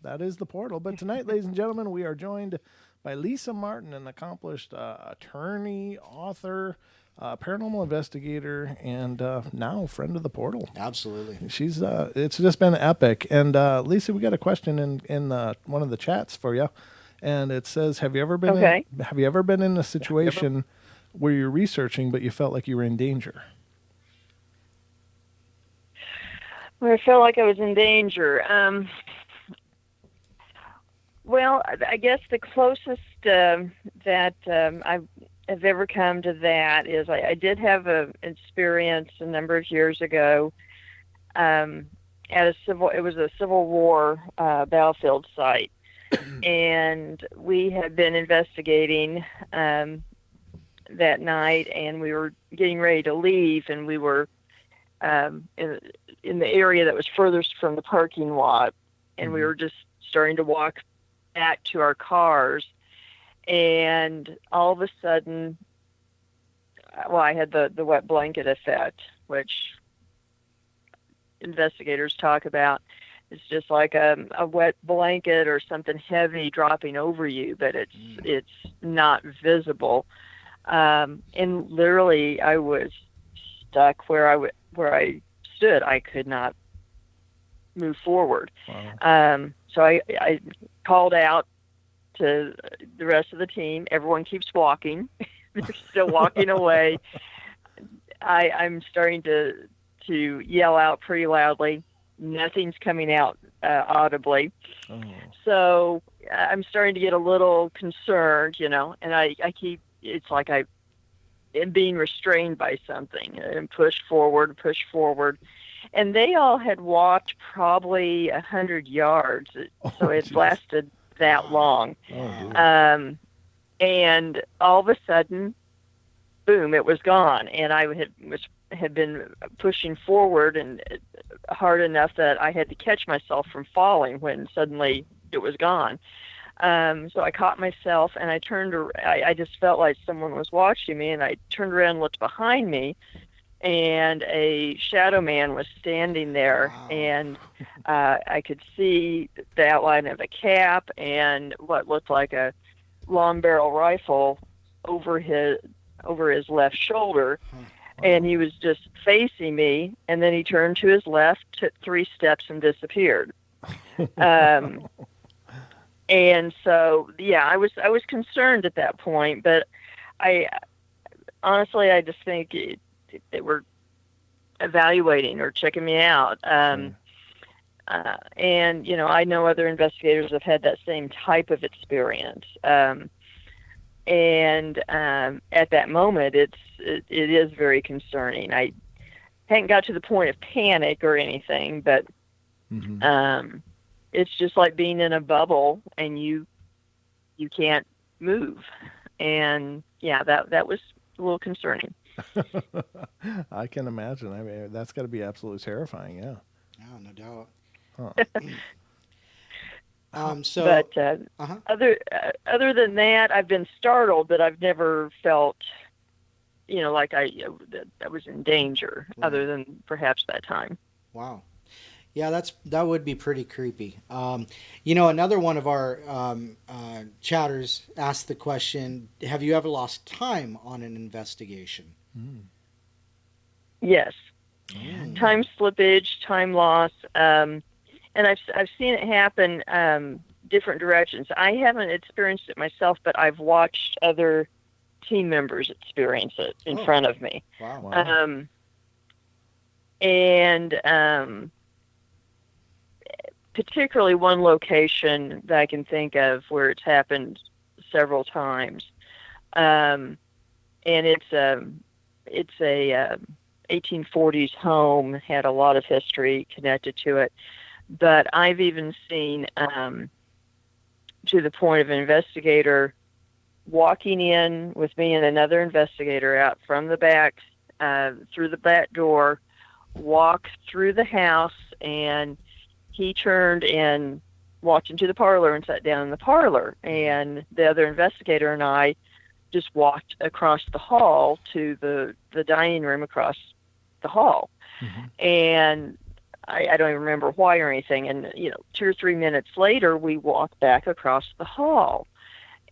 that is the portal. But tonight, ladies and gentlemen, we are joined by Lisa Martin, an accomplished attorney, author, paranormal investigator, and now friend of the portal. Absolutely. She's it's just been epic. And Lisa, we got a question in one of the chats for you, and it says, "Have you ever been in a situation where you're researching but you felt like you were in danger?" Where I felt like I was in danger. Well, I guess the closest that I've ever come to that is I did have an experience a number of years ago at it was a Civil War battlefield site, and we had been investigating that night, and we were getting ready to leave, and we were in the area that was furthest from the parking lot, and we were just starting to walk back to our cars, and all of a sudden, well, I had the wet blanket effect, which investigators talk about. It's just like a wet blanket or something heavy dropping over you, but it's not visible. And literally, I was stuck where I stood. I could not move forward. Wow. So I called out to the rest of the team. Everyone keeps walking. They're still walking away. I'm starting to yell out pretty loudly. Nothing's coming out audibly. Oh. So I'm starting to get a little concerned, and I keep, it's like I am being restrained by something and push forward. And they all had walked probably 100 yards. So it lasted that long. Oh, and all of a sudden, boom, it was gone. And I had been pushing forward and hard enough that I had to catch myself from falling when suddenly it was gone. So I caught myself, and I just felt like someone was watching me, and I turned around and looked behind me, and a shadow man was standing there. Wow. And I could see the outline of a cap and what looked like a long barrel rifle over his left shoulder. Wow. And he was just facing me, and then he turned to his left, took 3 steps, and disappeared. And so, yeah, I was concerned at that point, but I just think they were evaluating or checking me out. And, I know other investigators have had that same type of experience. And at that moment, it is very concerning. I hadn't got to the point of panic or anything, but it's just like being in a bubble and you can't move. And yeah, that was a little concerning. I can imagine. I mean, that's got to be absolutely terrifying. Yeah. Yeah, no doubt. Huh. So, But uh-huh. other than that, I've been startled, but I've never felt, like that I was in danger, other Right. than perhaps that time. Wow. Yeah, that would be pretty creepy. Another one of our chatters asked the question: have you ever lost time on an investigation? Yes, Mm. time slippage, time loss, and I've seen it happen different directions. I haven't experienced it myself, but I've watched other team members experience it in Oh, front of me. wow. Wow. And particularly one location that I can think of where it's happened several times. And it's a 1840s home, had a lot of history connected to it. But I've even seen to the point of an investigator walking in with me and another investigator out from the back, through the back door, walk through the house, and he turned and walked into the parlor and sat down in the parlor. And the other investigator and I just walked across the hall to the dining room across the hall. And I don't even remember why or anything. And, 2 or 3 minutes later, we walked back across the hall.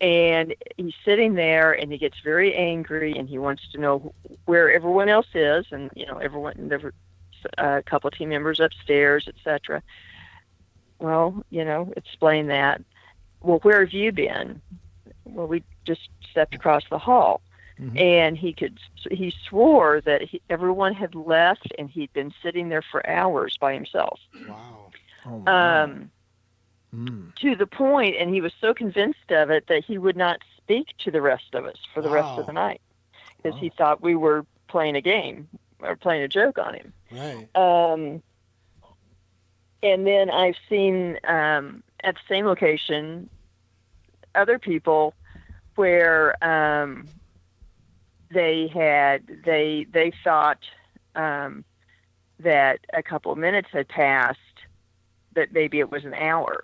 And he's sitting there, and he gets very angry, and he wants to know where everyone else is. And, there were a couple of team members upstairs, etc. Well, explain that. Well, where have you been? Well, we just stepped across the hall. And he swore that everyone had left, and he'd been sitting there for hours by himself. Wow. Oh, wow. To the point, and he was so convinced of it that he would not speak to the rest of us for the rest of the night, because he thought we were playing a game or playing a joke on him. Right. And then I've seen at the same location other people where they thought that a couple of minutes had passed, but maybe it was an hour.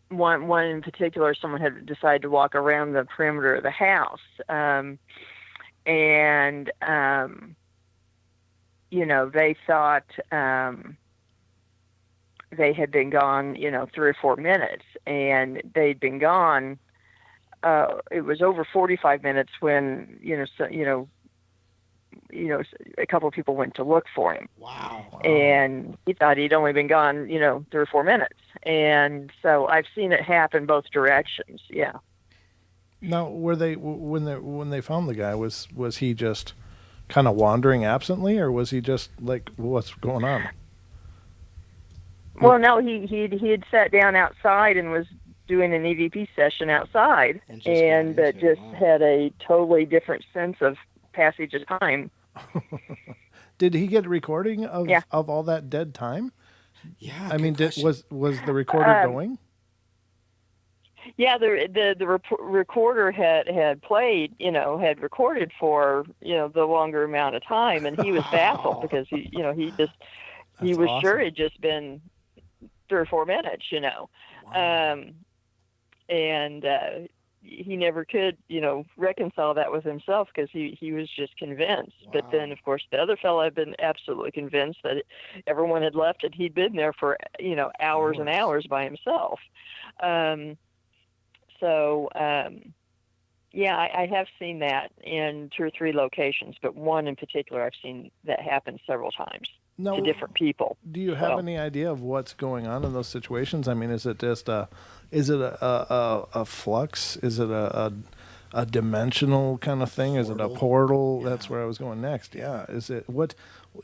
One in particular, someone had decided to walk around the perimeter of the house, and they thought they had been gone 3 or 4 minutes, and they'd been gone. It was over 45 minutes when a couple of people went to look for him. Wow. And he thought he'd only been gone 3 or 4 minutes. And so I've seen it happen both directions. Yeah. Now, when they found the guy, was he just kind of wandering absently, or was he just like, what's going on? Well, no, he had sat down outside and was doing an EVP session outside, and just had a totally different sense of passage of time. Did he get a recording of all that dead time? Yeah. I mean, was the recorder going? Yeah, the recorder had played, had recorded for the longer amount of time, and he was baffled because he was awesome. sure it had just been 3 or 4 minutes, Wow. And he never could, reconcile that with himself, because he was just convinced. Wow. But then, of course, the other fellow had been absolutely convinced that everyone had left, and he'd been there for, hours and hours by himself. Yeah, I have seen that in 2 or 3 locations, but one in particular I've seen that happen several times to different people. Do you have any idea of what's going on in those situations? I mean, is it just a flux? Is it a dimensional kind of thing? Is it a portal? Yeah. That's where I was going next. Yeah. Is it what?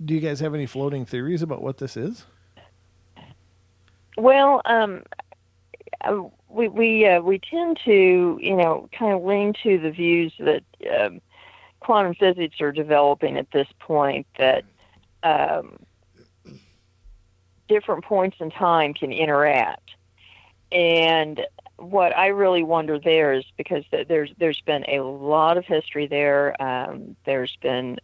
Do you guys have any floating theories about what this is? Well, we tend to kind of lean to the views that quantum physics are developing at this point, that different points in time can interact. And what I really wonder there is, because there's been a lot of history there. There's been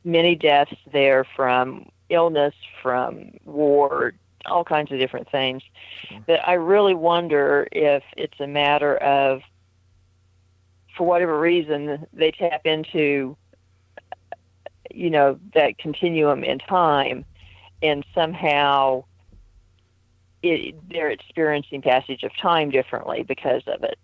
many deaths there from illness, from war, all kinds of different things. But I really wonder if it's a matter of, for whatever reason, they tap into, that continuum in time, and somehow they're experiencing passage of time differently because of it.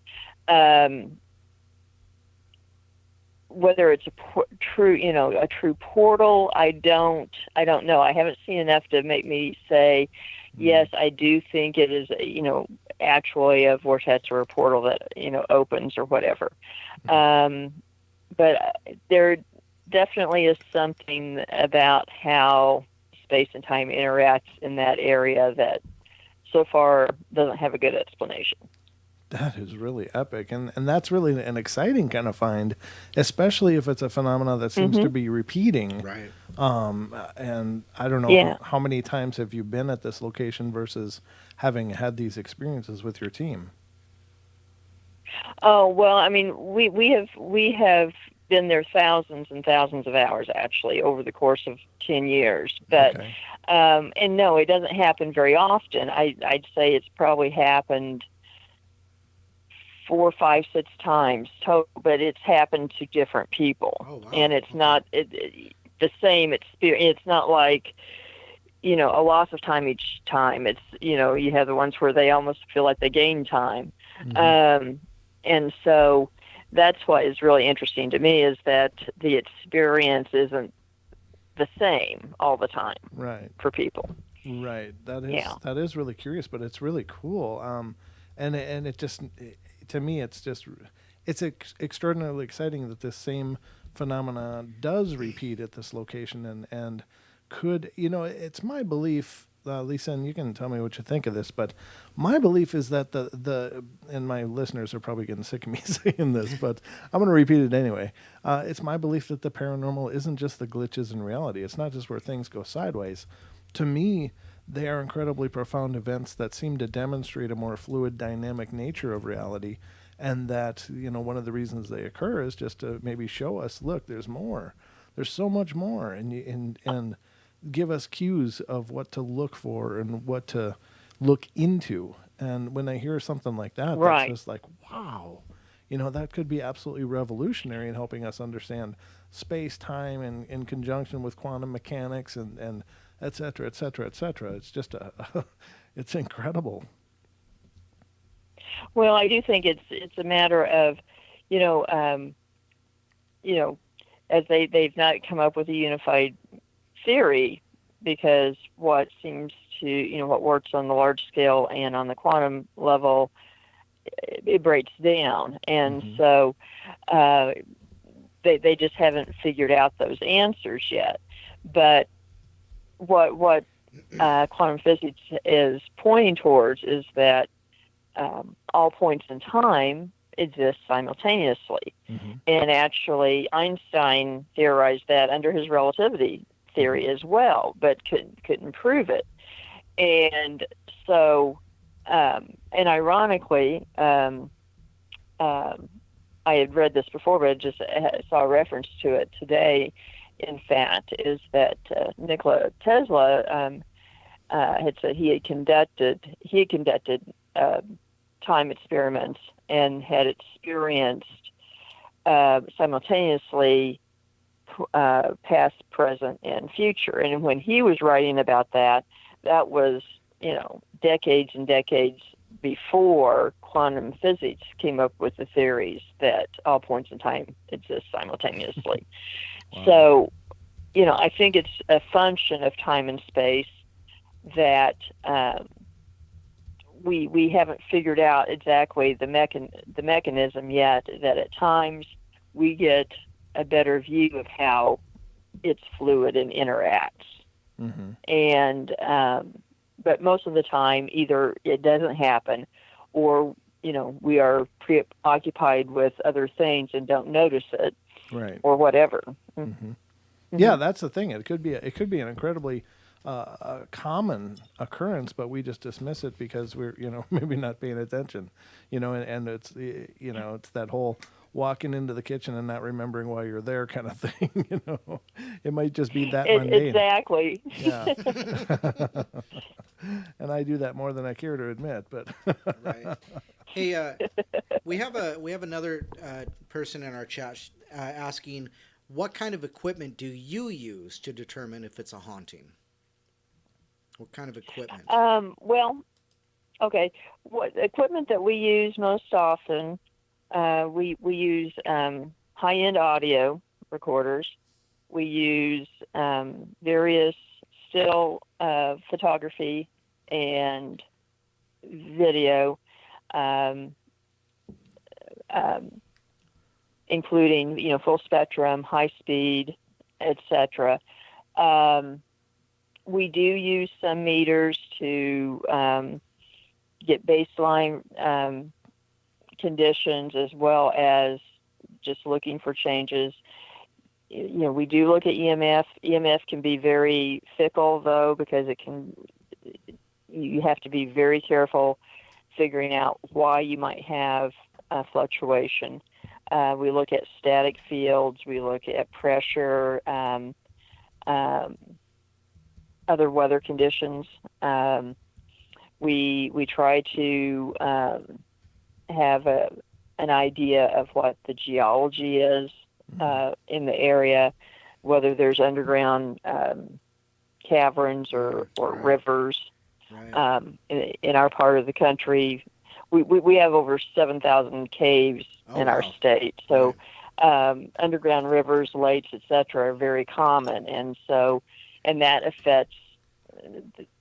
Whether it's a true portal, I don't know. I haven't seen enough to make me say, yes, I do think it is, actually a vortex or a portal that, opens or whatever. But there definitely is something about how space and time interacts in that area that so far doesn't have a good explanation. That is really epic, and that's really an exciting kind of find, especially if it's a phenomenon that seems to be repeating. Right. And I don't know how many times have you been at this location versus having had these experiences with your team? Oh, well, I mean, we have been there thousands and thousands of hours actually over the course of 10 years, but and no, it doesn't happen very often. I'd say it's probably happened 4, 5, 6 times total, but it's happened to different people. Oh, wow. And it's not the same experience. It's not like, a loss of time each time. It's, you have the ones where they almost feel like they gain time. And so that's what is really interesting to me, is that the experience isn't the same all the time for people. Right. That is really curious, but it's really cool. And it just, to me, it's extraordinarily exciting that this same phenomena does repeat at this location, and could, it's my belief, Lisa, and you can tell me what you think of this, but my belief is that and my listeners are probably getting sick of me saying this, but I'm going to repeat it anyway. It's my belief that the paranormal isn't just the glitches in reality. It's not just where things go sideways. To me, they are incredibly profound events that seem to demonstrate a more fluid, dynamic nature of reality, and that, one of the reasons they occur is just to maybe show us, look, there's more. There's so much more, and give us cues of what to look for and what to look into. And when I hear something like that, that's just like, wow, that could be absolutely revolutionary in helping us understand space, time, and in conjunction with quantum mechanics and et cetera, et cetera, et cetera. It's just it's incredible. Well, I do think it's a matter of, as they've not come up with a unified theory, because what seems to, what works on the large scale and on the quantum level, it breaks down. And so they just haven't figured out those answers yet. But what quantum physics is pointing towards is that all points in time exist simultaneously. And actually, Einstein theorized that under his relativity theory as well, but couldn't prove it. And so, and ironically, I had read this before, but I just saw a reference to it today. In fact, is that Nikola Tesla had said he had conducted time experiments and had experienced simultaneously past, present, and future. And when he was writing about that, that was, decades and decades before quantum physics came up with the theories that all points in time exist simultaneously. Wow. So, I think it's a function of time and space that we haven't figured out exactly the mechanism yet, that at times we get a better view of how it's fluid and interacts. And but most of the time, either it doesn't happen, or we are preoccupied with other things and don't notice it, or whatever. Yeah, that's the thing. It could be an incredibly common occurrence, but we just dismiss it because we're maybe not paying attention. And it's it's that whole walking into the kitchen and not remembering why you're there kind of thing. It might just be that mundane. Exactly. Yeah. And I do that more than I care to admit. But Right. Hey, we have another person in our chat asking, what kind of equipment do you use to determine if it's a haunting? What kind of equipment? Well, okay. What equipment that we use most often? We use high-end audio recorders. We use various still photography and video, um, including full spectrum, high speed, etc. We do use some meters to get baseline conditions, as well as just looking for changes. We do look at EMF. EMF can be very fickle, though, because you have to be very careful figuring out why you might have a fluctuation. We look at static fields. We look at pressure, other weather conditions. We try to have an idea of what the geology is in the area, whether there's underground caverns or Right. rivers. Right. In our part of the country, we have over 7,000 caves in our state. So underground rivers, lakes, etc., are very common, and that affects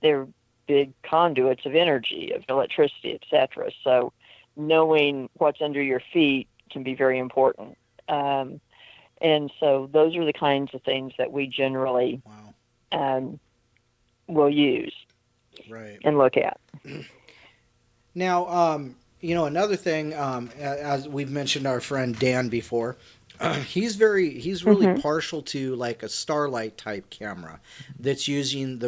their big conduits of energy, of electricity, etc. So knowing what's under your feet can be very important. And so those are the kinds of things that we generally will use and look at. Now, another thing, as we've mentioned our friend Dan before, he's really partial to like a starlight type camera that's using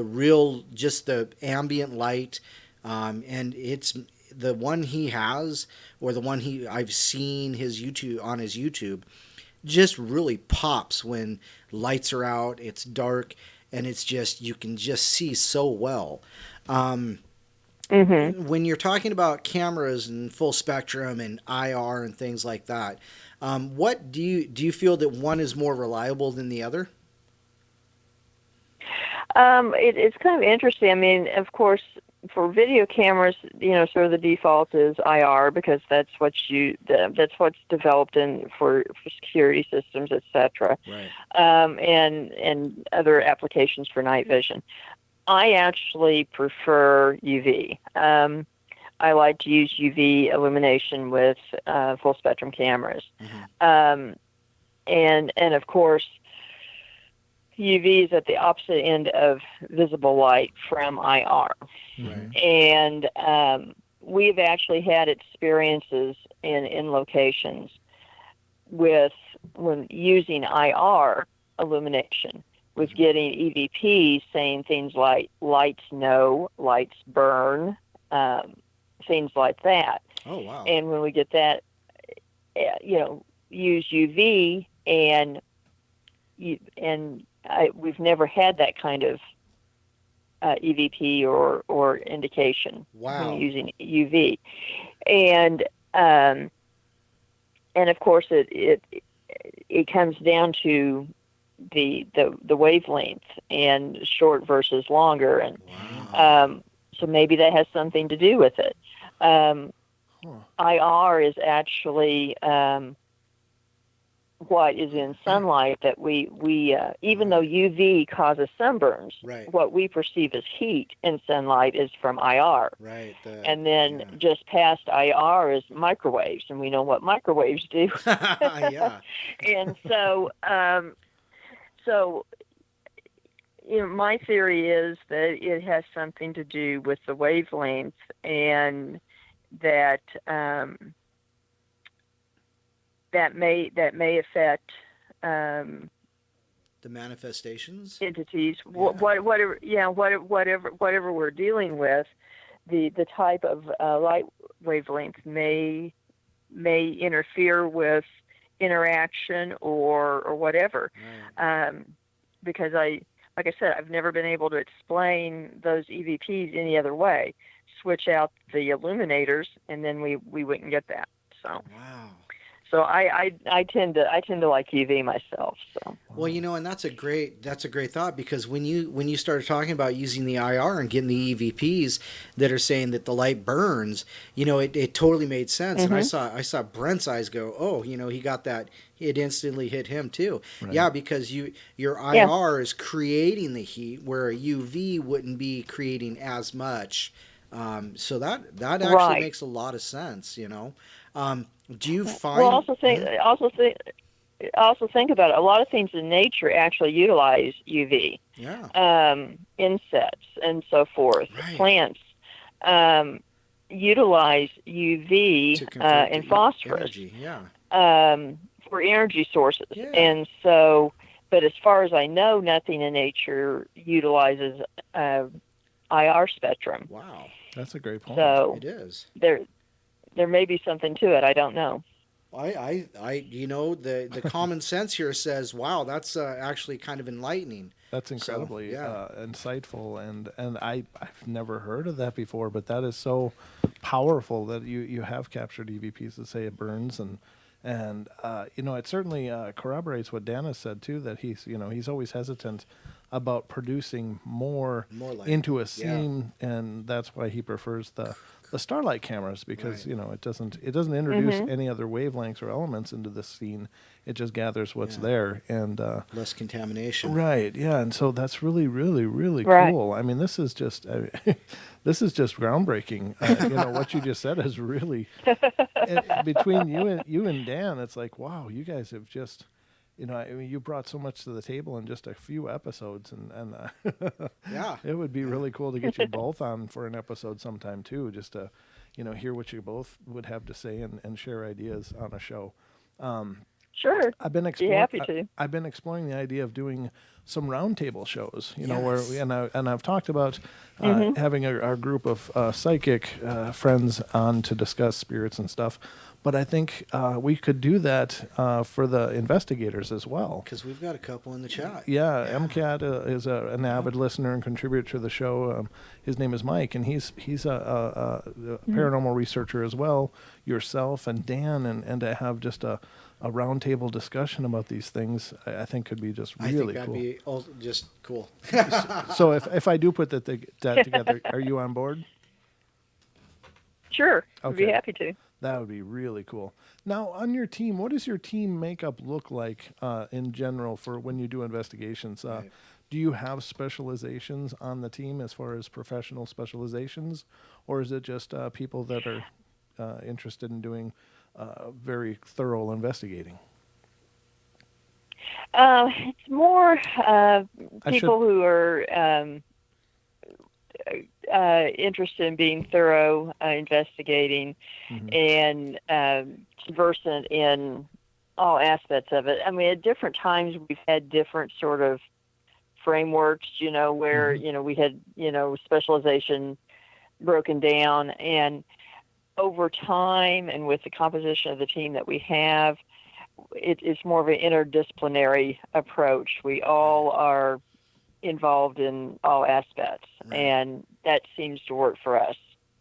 just the ambient light, and it's the one he has, or the one I've seen his YouTube just really pops when lights are out, it's dark, and it's just, you can just see so well. When you're talking about cameras and full spectrum and IR and things like that, what do you feel that one is more reliable than the other? It's kind of interesting. I mean, of course, for video cameras, sort of the default is IR, because that's what's developed for security systems, etc. Right. And other applications for night vision. I actually prefer UV. I like to use UV illumination with full spectrum cameras. And of course, UV is at the opposite end of visible light from IR. Right. And we've actually had experiences in locations when using IR illumination, with getting EVPs saying things like lights no, lights burn, things like that. Oh, wow. And when we get that, use UV, we've never had that kind of EVP or indication when using UV. And of course it comes down to the wavelength, and short versus longer, and so maybe that has something to do with it. IR is actually what is in sunlight that we even though UV causes sunburns, what we perceive as heat in sunlight is from IR. Right. And then just past IR is microwaves, and we know what microwaves do. Yeah. And so, my theory is that it has something to do with the wavelength, and that that may affect the manifestations, entities. Whatever we're dealing with, the type of light wavelength may interfere with interaction or whatever. Because like I said, I've never been able to explain those EVPs any other way. Switch out the illuminators, and then we wouldn't get that. So Wow. so I tend to like UV myself. So Well, and that's a great thought, because when you started talking about using the IR and getting the EVPs that are saying that the light burns, it totally made sense. And I saw Brent's eyes go, oh, he got that. It instantly hit him too. Right. Yeah, because your IR is creating the heat where a UV wouldn't be creating as much. So that actually makes a lot of sense. Do you find? Well, also think about it. A lot of things in nature actually utilize UV. Yeah. Insects and so forth. Right. Plants utilize UV and phosphorus. Energy. Yeah. For energy sources. Yeah. And so, but as far as I know, nothing in nature utilizes IR spectrum. Wow. That's a great point. So it is. There may be something to it. I don't know. The common sense here says, wow, that's actually kind of enlightening. That's incredibly So, insightful, and I've never heard of that before, but that is so powerful that you have captured EVPs that say it burns, and it certainly corroborates what Dan has said too, that he's always hesitant about producing more light into a scene, and that's why he prefers the starlight cameras, because Right. it doesn't introduce any other wavelengths or elements into the scene. It just gathers what's there, and less contamination. Right, yeah, and so that's really, really, really Right. cool. I mean, this is just this is just groundbreaking. What you just said is really between you and Dan. It's like, wow, you guys have just. You brought so much to the table in just a few episodes, and Yeah. it would be really cool to get you both on for an episode sometime too, just to, hear what you both would have to say and share ideas on a show. Sure. I've been Be happy to. I've been exploring the idea of doing some roundtable shows, Yes. and I've talked about having our group of psychic friends on to discuss spirits and stuff. But I think we could do that for the investigators as well. Because we've got a couple in the chat. Yeah, MCAT is an avid listener and contributor to the show. His name is Mike, and he's a paranormal researcher as well. Yourself and Dan, and to have just a roundtable discussion about these things, I think could be just really cool. I think that'd be just cool. So if I do put that together, are you on board? Sure. I'd be Okay. happy to. That would be really cool. Now, on your team, what does your team makeup look like in general for when you do investigations? Right. Do you have specializations on the team as far as professional specializations, or is it just people that are interested in doing very thorough investigating? It's more people who are interested in being thorough, investigating, and conversant in all aspects of it. I mean, at different times we've had different sort of frameworks, where, we had, specialization broken down, and over time and with the composition of the team that we have, it's more of an interdisciplinary approach. We all are involved in all aspects, and that seems to work for us.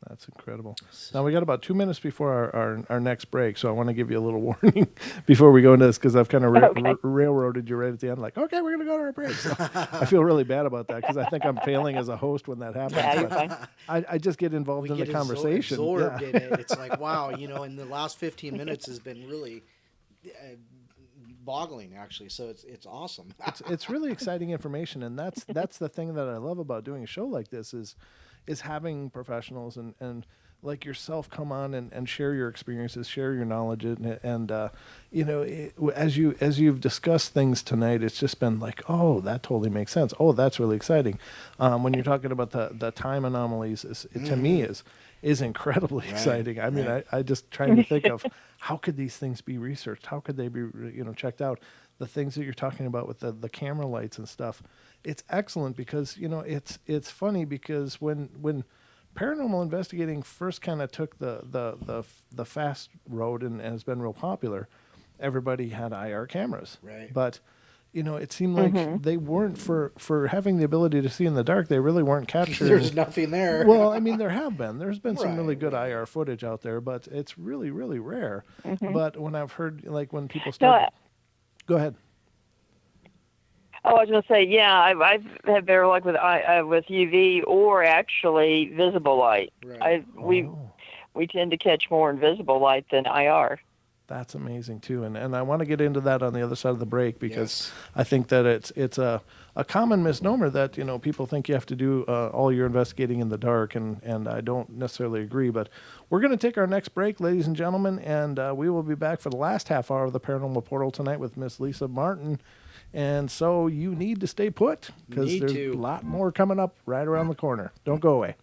That's incredible. Now, we got about 2 minutes before our next break, so I want to give you a little warning before we go into this, because I've kind of railroaded you right at the end, like, okay, we're going to go to our break. So I feel really bad about that, because I think I'm failing as a host when that happens. Yeah, you're fine. I just get involved in the conversation. Absorbed in it. It's like, wow, in the last 15 minutes has been really boggling, actually. So it's awesome. It's really exciting information, and that's the thing that I love about doing a show like this is having professionals and like yourself come on and share your experiences, share your knowledge, and as you've discussed things tonight, it's just been like, oh, that totally makes sense. Oh, that's really exciting. When you're talking about the time anomalies, to me is incredibly exciting. I mean, I just trying to think of how could these things be researched? How could they be checked out? The things that you're talking about with the camera lights and stuff, it's excellent, because it's funny, because when paranormal investigating first kind of took the fast road and has been real popular, everybody had IR cameras. Right. But it seemed like they weren't for having the ability to see in the dark. They really weren't captured. There's nothing there. Well, I mean, there's been some really Right, good IR footage out there, but it's really, really rare. But when I've heard, like, when people No, start, go ahead. Oh, I was going to say, yeah, I've had better luck with UV or actually visible light. Right. We tend to catch more invisible light than IR. That's amazing too, and I want to get into that on the other side of the break because I think that it's a common misnomer that people think you have to do all your investigating in the dark, and I don't necessarily agree. But we're going to take our next break, ladies and gentlemen, and we will be back for the last half hour of the Paranormal Portal tonight with Miss Lisa Martin. And so you need to stay put because there's a lot more coming up right around the corner. Don't go away.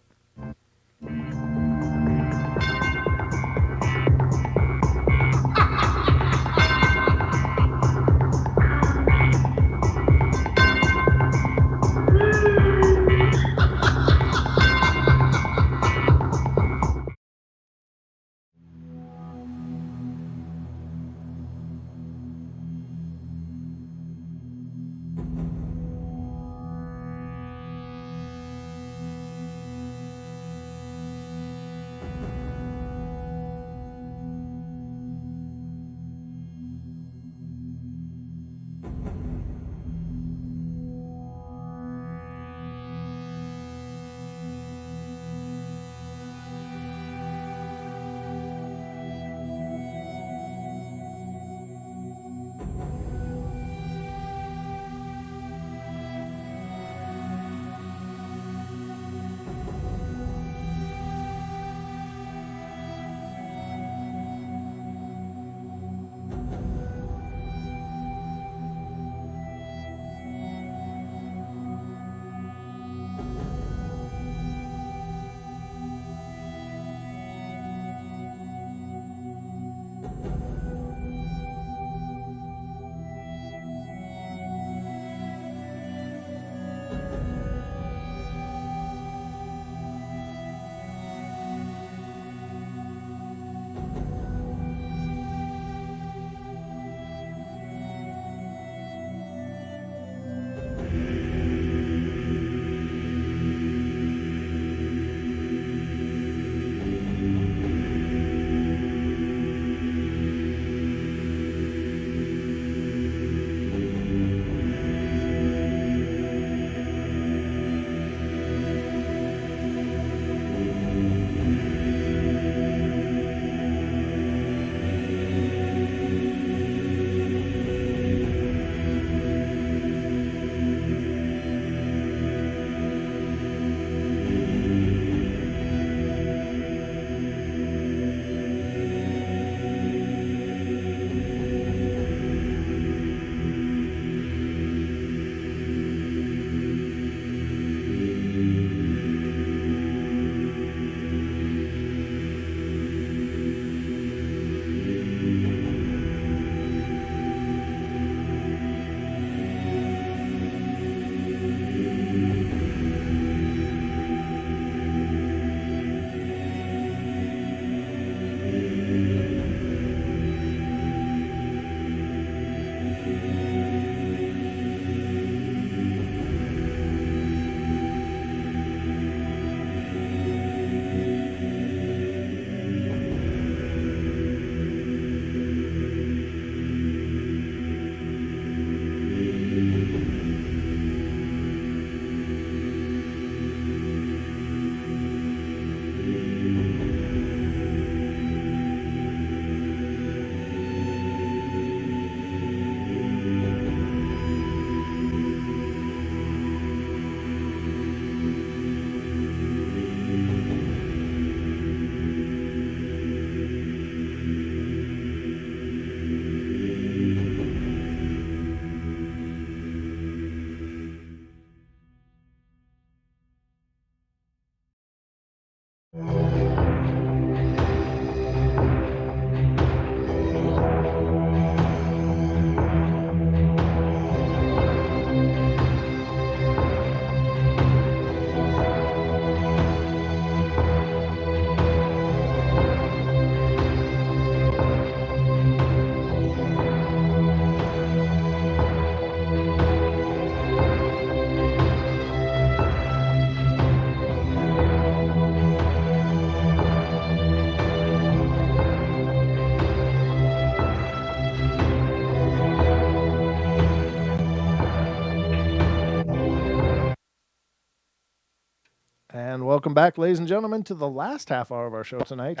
welcome back, ladies and gentlemen, to the last half hour of our show tonight.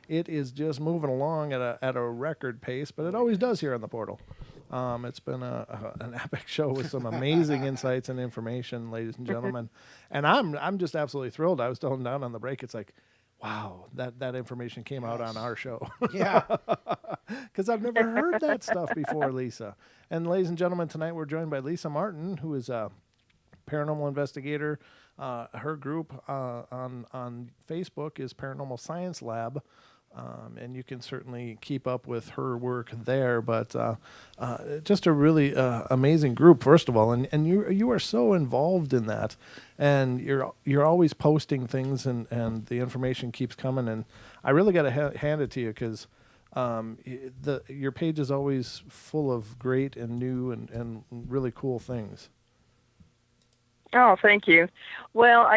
It is just moving along at a record pace, but it always does here on the Portal. It's been an epic show with some amazing insights and information, ladies and gentlemen. And I'm just absolutely thrilled. I was telling Don on the break, it's like, wow, that information came out on our show. Yeah. Because I've never heard that stuff before, Lisa. And ladies and gentlemen, tonight we're joined by Lisa Martin, who is a paranormal investigator. Her group on Facebook is Paranormal Science Lab. And you can certainly keep up with her work there, but just a really amazing group, first of all, and you are so involved in that, and you're always posting things, and the information keeps coming, and I really got to hand it to you because your page is always full of great and new and really cool things. Oh, thank you. Well,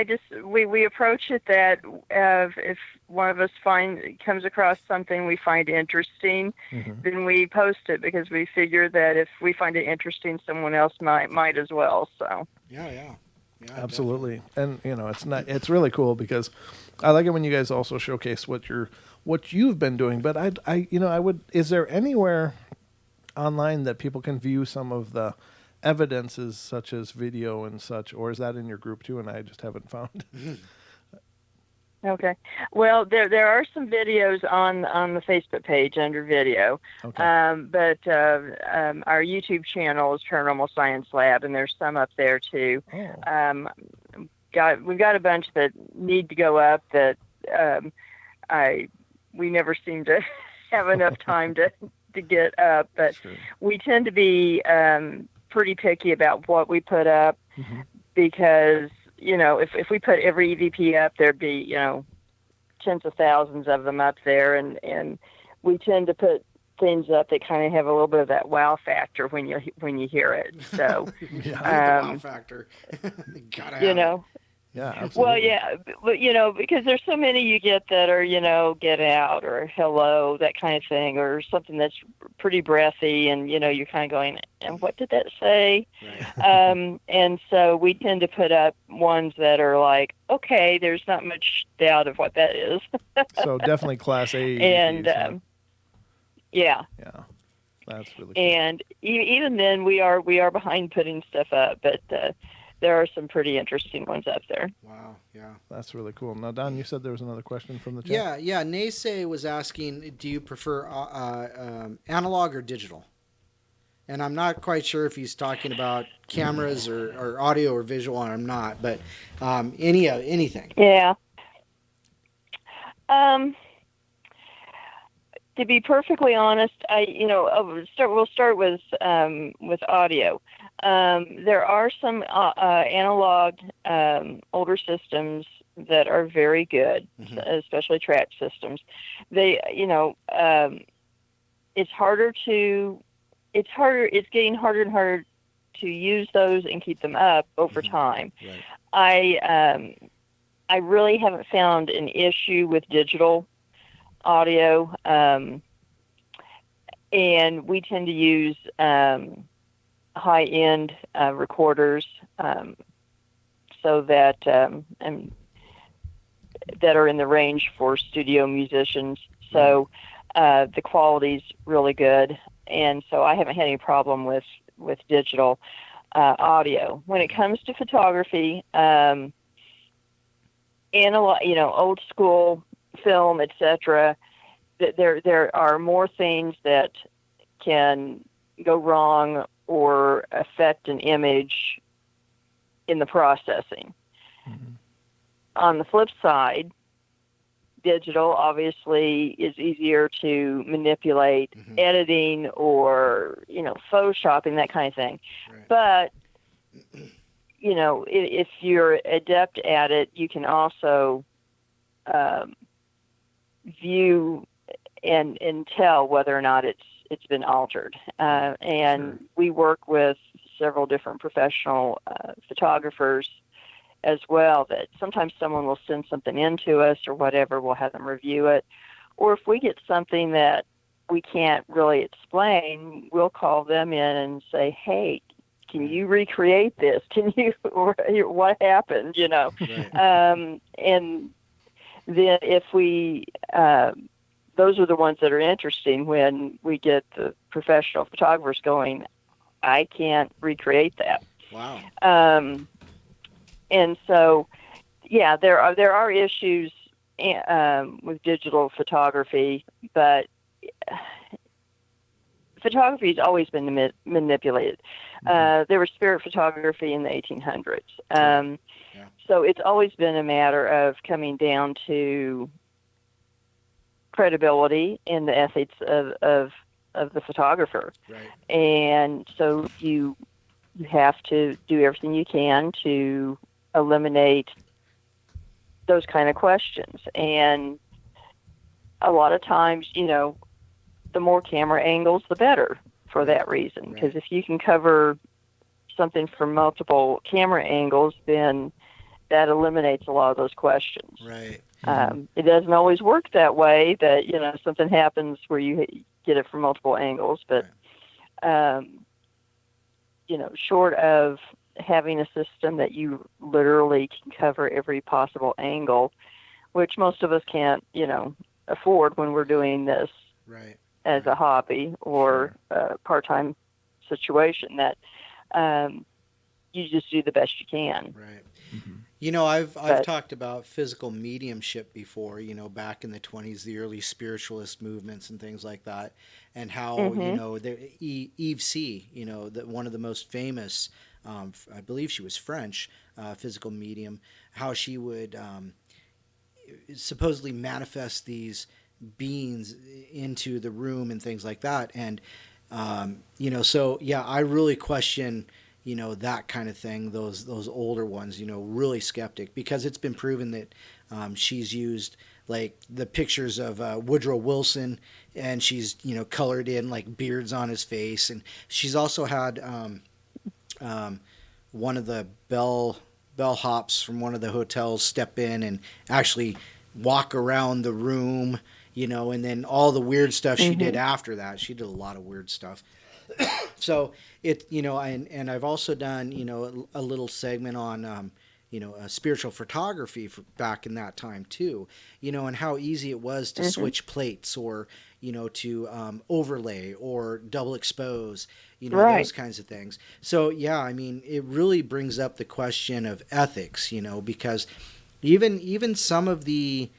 we approach it that if one of us comes across something we find interesting, then we post it because we figure that if we find it interesting, someone else might as well. So Yeah, absolutely. Definitely. And it's really cool because I like it when you guys also showcase what you've been doing. But is there anywhere online that people can view some of the evidences such as video and such, or is that in your group too and I just haven't found? Okay. Well, there are some videos on the Facebook page under video. Okay. But our YouTube channel is Paranormal Science Lab, and there's some up there too. Oh. We've got a bunch that need to go up that we never seem to have enough time to get up, but sure. We tend to be pretty picky about what we put up because, if we put every EVP up, there'd be, tens of thousands of them up there. And we tend to put things up that kind of have a little bit of that wow factor when you hear it. So, the wow factor. Gotta have it. Yeah, absolutely. Well, yeah, but, because there's so many you get that are, get out or hello, that kind of thing, or something that's pretty breathy and, you're kind of going, and what did that say? Right. And so we tend to put up ones that are like, okay, there's not much doubt of what that is. So definitely Class A. And, yeah. Yeah, that's really cool. And even then we are behind putting stuff up, but, there are some pretty interesting ones up there. Wow, yeah. That's really cool. Now, Don, you said there was another question from the chat? Yeah. Naysay was asking, do you prefer analog or digital? And I'm not quite sure if he's talking about cameras or audio or visual, and I'm not, but anything. Yeah. To be perfectly honest, we'll start with audio. There are some analog older systems that are very good, especially track systems. They, it's getting harder and harder to use those and keep them up over time. Right. I really haven't found an issue with digital audio, and we tend to use high-end recorders so that that are in the range for studio musicians. So the quality's really good, and so I haven't had any problem with digital audio. When it comes to photography, analog, old school film, etc., there are more things that can go wrong or affect an image in the processing. On the flip side, digital obviously is easier to manipulate, editing or photoshopping, that kind of thing. Right. But if you're adept at it, you can also view and tell whether or not it's been altered. And we work with several different professional photographers as well, that sometimes someone will send something in to us or whatever, we'll have them review it. Or if we get something that we can't really explain, we'll call them in and say, hey, Can you recreate this? Can you, what happened, Right. And then if we, those are the ones that are interesting when we get the professional photographers going, I can't recreate that. Wow. And so, yeah, there are issues with digital photography, but photography has always been manipulated. There was spirit photography in the 1800s. So it's always been a matter of coming down to credibility in the ethics of the photographer. Right. And so you have to do everything you can to eliminate those kind of questions. And a lot of times, the more camera angles, the better for that reason. Because if you can cover something from multiple camera angles, then that eliminates a lot of those questions. Right. It doesn't always work that way, that, something happens where you get it from multiple angles. But, short of having a system that you literally can cover every possible angle, which most of us can't, afford when we're doing this as a hobby or a part-time situation, that you just do the best you can. Right. I've talked about physical mediumship before, back in the 1920s, the early spiritualist movements and things like that, and how, Eve C., one of the most famous, I believe she was French, physical medium, how she would supposedly manifest these beings into the room and things like that. And, so, yeah, I really question that kind of thing, those older ones, really skeptic, because it's been proven that she's used like the pictures of Woodrow Wilson, and she's, colored in like beards on his face. And she's also had one of the bellhops from one of the hotels step in and actually walk around the room, and then all the weird stuff she did after that. She did a lot of weird stuff. So it, and I've also done, a little segment on, spiritual photography back in that time too, and how easy it was to switch plates, or, to overlay or double expose, those kinds of things. So, yeah, I mean, it really brings up the question of ethics, because even some of the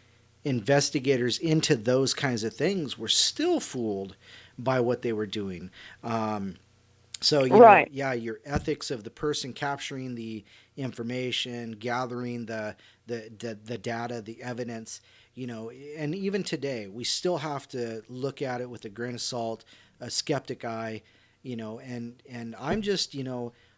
investigators into those kinds of things were still fooled by what they were doing. So, your ethics of the person capturing the information, gathering the data, the evidence, and even today, we still have to look at it with a grain of salt, a skeptic eye, and I'm just,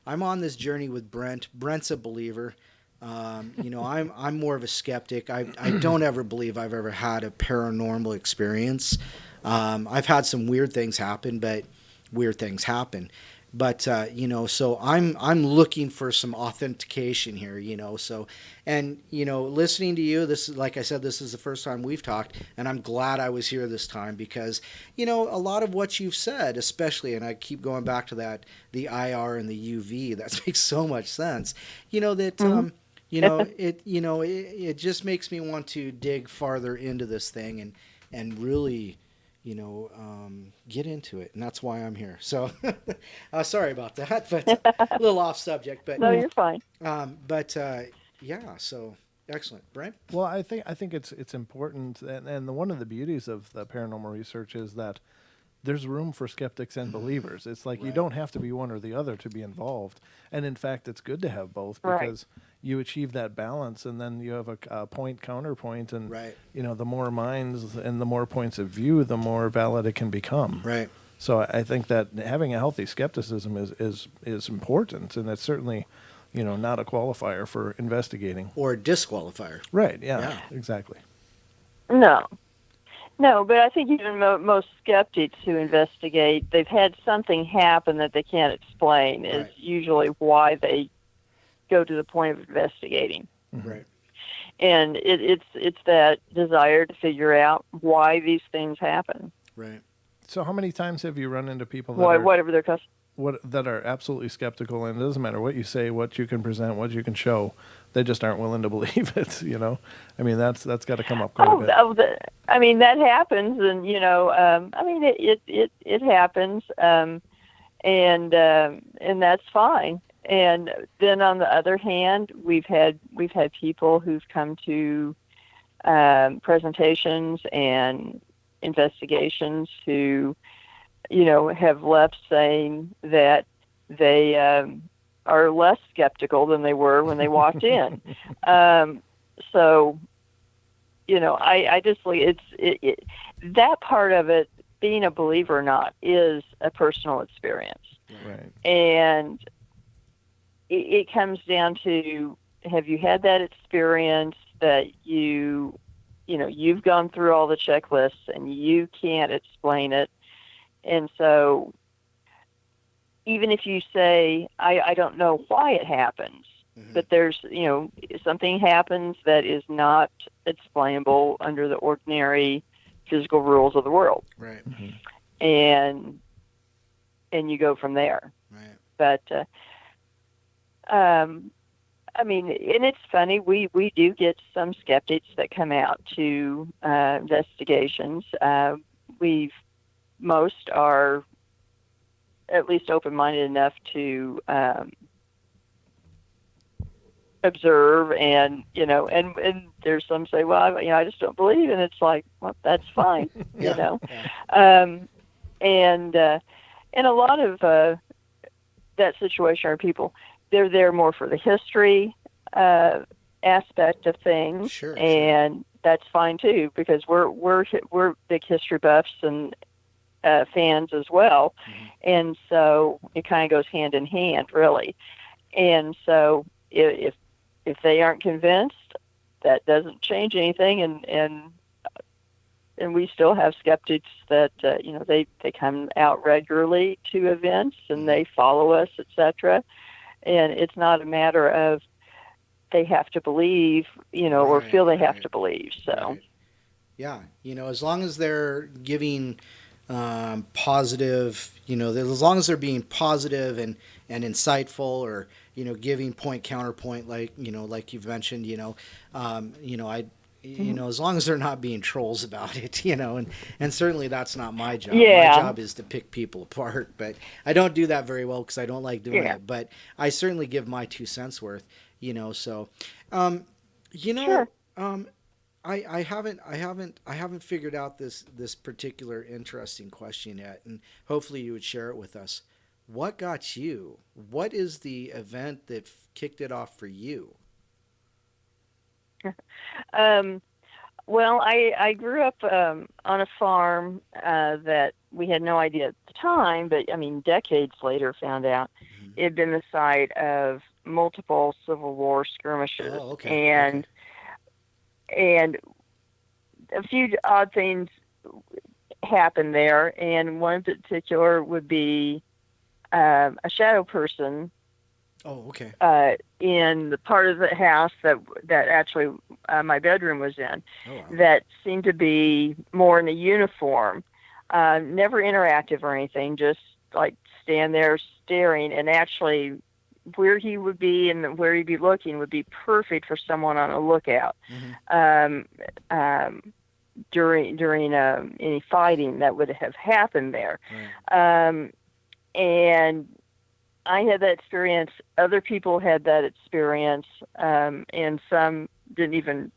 I'm on this journey with Brent. Brent's a believer. I'm more of a skeptic. I don't ever believe I've ever had a paranormal experience. I've had some weird things happen, but weird things happen. But, so I'm looking for some authentication here, so, and, listening to you, this is, like I said, this is the first time we've talked, and I'm glad I was here this time because, a lot of what you've said, especially, and I keep going back to that, the IR and the UV, that makes so much sense, that, it just makes me want to dig farther into this thing and really, get into it. And that's why I'm here. So sorry about that, but a little off subject, but no, you're fine. Yeah, so excellent. Brian? Well, I think it's important. And one of the beauties of the paranormal research is that there's room for skeptics and believers. It's like you don't have to be one or the other to be involved. And in fact, it's good to have both because you achieve that balance, and then you have a point counterpoint, and the more minds and the more points of view, the more valid it can become. Right. So I think that having a healthy skepticism is important, and it's certainly, not a qualifier for investigating or a disqualifier. Right. Yeah. Exactly. No, but I think even most skeptics who investigate, they've had something happen that they can't explain is usually why they go to the point of investigating. Right. And it's that desire to figure out why these things happen. Right. So how many times have you run into people that whatever their that are absolutely skeptical, and it doesn't matter what you say, what you can present, what you can show, they just aren't willing to believe it. I mean, that's got to come up quite a bit. I mean, that happens, and I mean, it happens, and that's fine. And then on the other hand, we've had people who've come to presentations and investigations who have left saying that they are less skeptical than they were when they walked in. So, I just that part of it, being a believer or not, is a personal experience. Right. And it comes down to, have you had that experience that you've gone through all the checklists and you can't explain it? And so even if you say, I don't know why it happens, but there's, something happens that is not explainable under the ordinary physical rules of the world. Right. And you go from there. Right. But, I mean, and it's funny, we do get some skeptics that come out to investigations. Most are at least open-minded enough to observe, and and there's some say, well, I just don't believe, and it's like, well, that's fine. Yeah. And a lot of that situation are people, they're there more for the history aspect of things. Sure. And that's fine too, because we're big history buffs and fans as well. And so it kind of goes hand in hand, really. And so if they aren't convinced, that doesn't change anything. And we still have skeptics that they come out regularly to events and they follow us, etc. And it's not a matter of they have to believe, or feel they have to believe. So, right. Yeah, as long as they're giving positive, as long as they're being positive and insightful, or giving point counterpoint, like like you've mentioned, as long as they're not being trolls about it, and certainly that's not my job. Yeah. My job is to pick people apart, but I don't do that very well because I don't like doing it. But I certainly give my 2 cents worth, so, Sure. I haven't figured out this particular interesting question yet, and hopefully you would share it with us. What got you? What is the event that kicked it off for you? Well, I grew up on a farm that we had no idea at the time, but I mean, decades later found out it had been the site of multiple Civil War skirmishes. Oh, okay. And a few odd things happened there, and one in particular would be a shadow person. Oh, okay. In the part of the house that actually my bedroom was in, Oh, wow. that seemed to be more in a uniform, never interactive or anything, just like stand there staring, and actually where he would be and where he'd be looking would be perfect for someone on a lookout. During any fighting that would have happened there. Right. And I had that experience. Other people had that experience, and some didn't even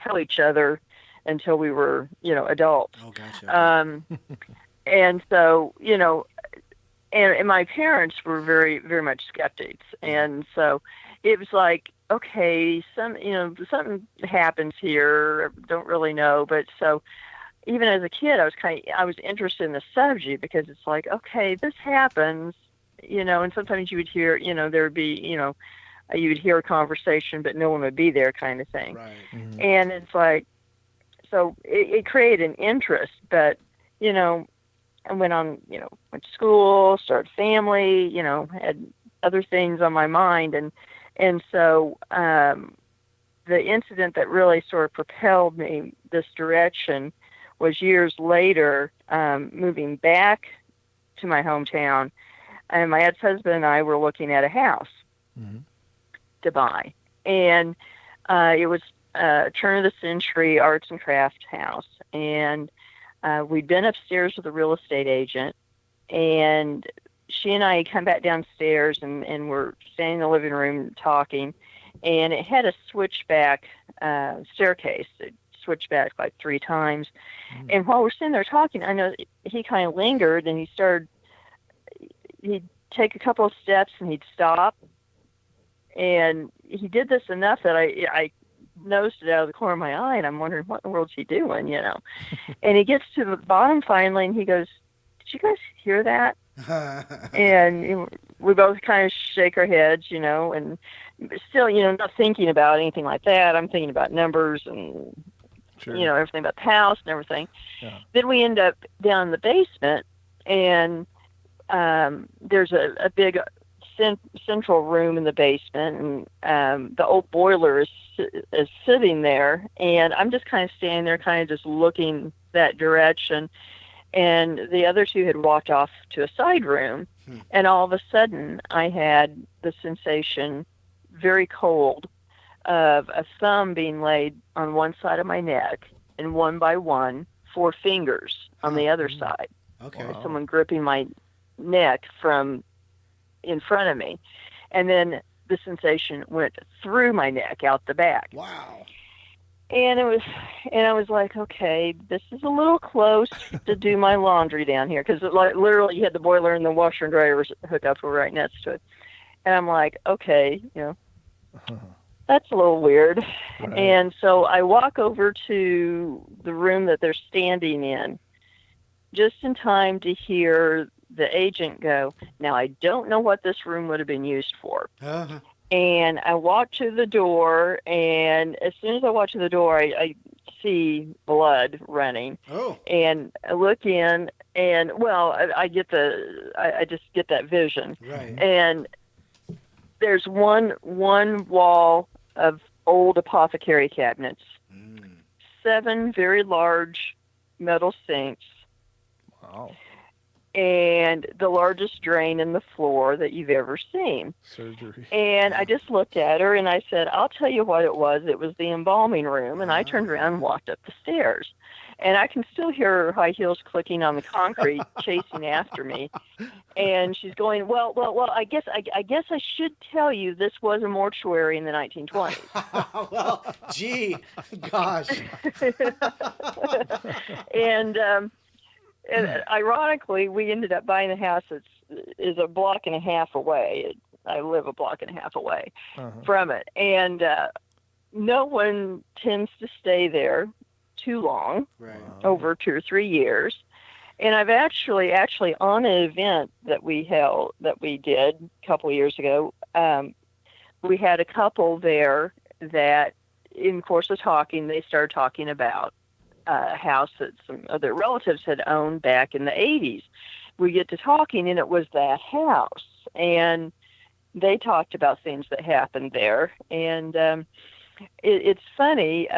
tell each other until we were, adults. Oh, gotcha. And so, and my parents were very, very much skeptics, and so it was like, okay, something happens here. Don't really know, but so even as a kid, I was interested in the subject, because it's like, okay, this happens, and sometimes you would hear, there would be, you would hear a conversation, but no one would be there, kind of thing. Right. And it's like, so it created an interest, but, I went on, went to school, started family, had other things on my mind. And so the incident that really sort of propelled me this direction was years later, moving back to my hometown. and my ex-husband and I were looking at a house to buy. And it was a turn-of-the-century arts and crafts house. And we'd been upstairs with a real estate agent, and she and I come back downstairs, and we're standing in the living room talking, and it had a switchback staircase. It switched back like 3 times. And while we're sitting there talking, I know he kind of lingered, and he'd take a couple of steps, and he'd stop. And he did this enough that I nosed it out of the corner of my eye, and I'm wondering, what in the world's he doing, you know? And he gets to the bottom finally, and he goes, "Did you guys hear that?" And we both kind of shake our heads, you know, and still, you know, not thinking about anything like that. I'm thinking about numbers and, you know, everything about the house and everything. Yeah. Then we end up down in the basement, and there's a big central room in the basement, and the old boiler is sitting there, and I'm just kind of standing there, kind of just looking that direction. And the other 2 had walked off to a side room, and all of a sudden I had the sensation, very cold, of a thumb being laid on one side of my neck, and one by one, 4 fingers on the other side. Okay. Wow. Someone gripping my neck from in front of me. And then the sensation went through my neck, out the back. Wow. And I was like, okay, this is a little close to do my laundry down here, because like literally you had the boiler and the washer and dryer hookup were right next to it. And I'm like, okay, you know, that's a little weird. Right. And so I walk over to the room that they're standing in, just in time to hear the agent go, "Now, I don't know what this room would have been used for." And I walk to the door, and as soon as I walk to the door, I see blood running. Oh. And I look in, and well, I just get that vision. Right. And there's one wall of old apothecary cabinets, 7 very large metal sinks. Wow. And the largest drain in the floor that you've ever seen. Surgery. And I just looked at her, and I said, "I'll tell you what it was. It was the embalming room." And I turned around and walked up the stairs. And I can still hear her high heels clicking on the concrete, chasing after me. And she's going, well, I guess I should tell you this was a mortuary in the 1920s. Well, gee, gosh. And ironically, we ended up buying a house that is a block and a half away. I live a block and a half away from it. And no one tends to stay there too long, over 2 or 3 years. And I've actually on an event that we did a couple of years ago, we had a couple there that, in the course of talking, they started talking about a house that some of their relatives had owned back in the 80s. We get to talking, and it was that house. And they talked about things that happened there. And it's funny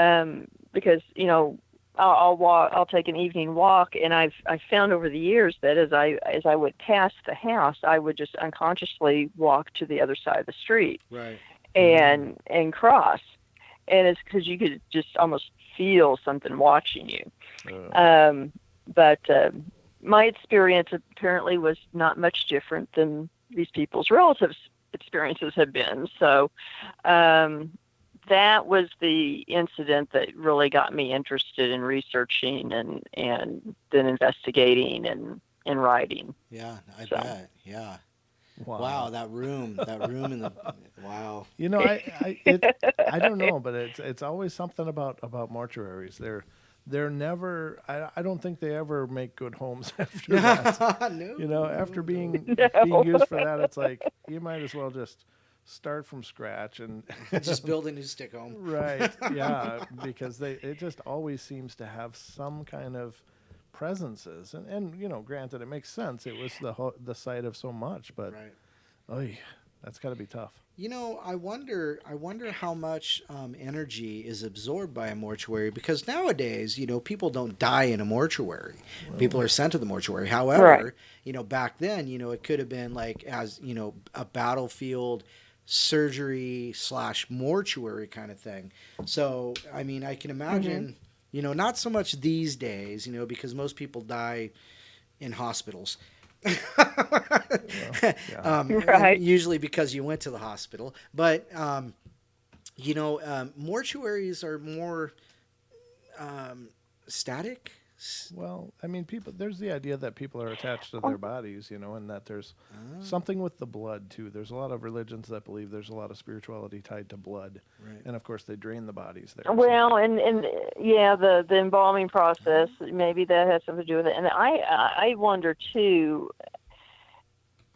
because, you know, I'll take an evening walk, and I found over the years that as I would pass the house, I would just unconsciously walk to the other side of the street, right, and cross, and it's because you could just almost feel something watching you. But my experience apparently was not much different than these people's relatives' experiences have been. So that was the incident that really got me interested in researching and then investigating and writing. Yeah, I bet. Yeah. Wow, that room in the wow. You know, I don't know, but it's always something about mortuaries. They're never. I don't think they ever make good homes after that. No. You know, after being used for that, it's like you might as well just start from scratch and just build a new stick home. Right. Yeah, because it just always seems to have some kind of presences, and you know, granted, it makes sense. It was the site of so much, but That's got to be tough. You know, I wonder how much energy is absorbed by a mortuary, because nowadays, you know, people don't die in a mortuary. People are sent to the mortuary. However, Right. you know, back then, you know, it could have been like, as you know, a battlefield surgery / mortuary kind of thing. So, I mean, I can imagine, you know, not so much these days, you know, because most people die in hospitals. Yeah. Right. Usually because you went to the hospital. But, you know, mortuaries are more static. Well, I mean, people. There's the idea that people are attached to their bodies, you know, and that there's something with the blood too. There's a lot of religions that believe there's a lot of spirituality tied to blood, Right. and of course they drain the bodies there. Well, and yeah, the embalming process, maybe that has something to do with it. And I wonder too,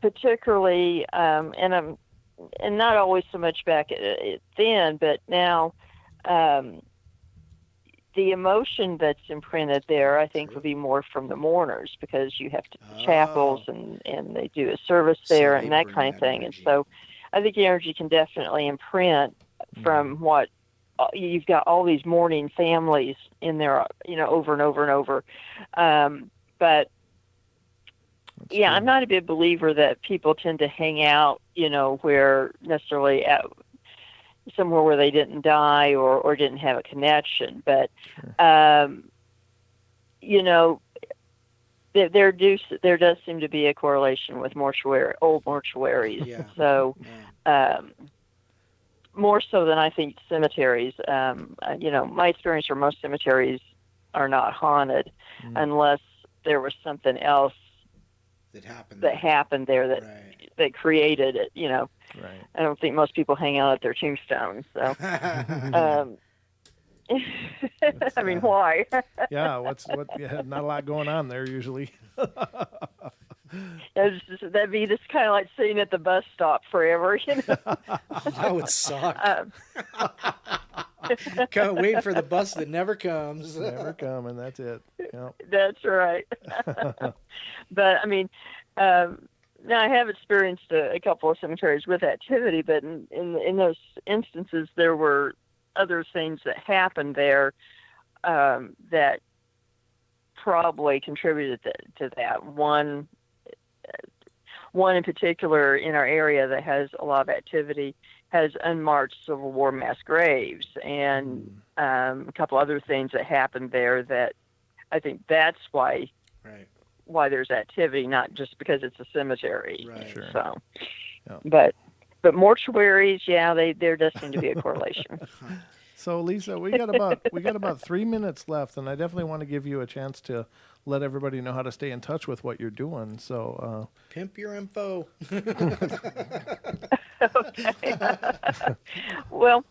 particularly, and not always so much back then, but now, the emotion that's imprinted there, I think, would be more from the mourners, because you have to chapels and they do a service there and that kind of thing. And so I think the energy can definitely imprint from what you've got, all these mourning families in there, you know, over and over and over. But yeah, I'm not a big believer that people tend to hang out, you know, where necessarily somewhere where they didn't die or didn't have a connection. But, you know, there does seem to be a correlation with old mortuaries. Yeah. So, more so than I think cemeteries. You know, my experience for most cemeteries are not haunted unless there was something else that happened there that created it, you know. Right. I don't think most people hang out at their tombstones. So, I mean, why? Yeah. Not a lot going on there usually. That'd be just kind of like sitting at the bus stop forever, you know. That would suck. Can't wait for the bus that never comes. Never come, and that's it. Yep. That's right. But I mean, now I have experienced a couple of cemeteries with activity, but in those instances, there were other things that happened there that probably contributed to that. One in particular in our area that has a lot of activity has unmarked Civil War mass graves, and a couple other things that happened there that I think that's why there's activity, not just because it's a cemetery. Right. Sure. So, Yeah. but mortuaries, yeah, there does seem to be a correlation. So Lisa, we got about 3 minutes left, and I definitely want to give you a chance to let everybody know how to stay in touch with what you're doing. So Pimp your info. Okay. Well,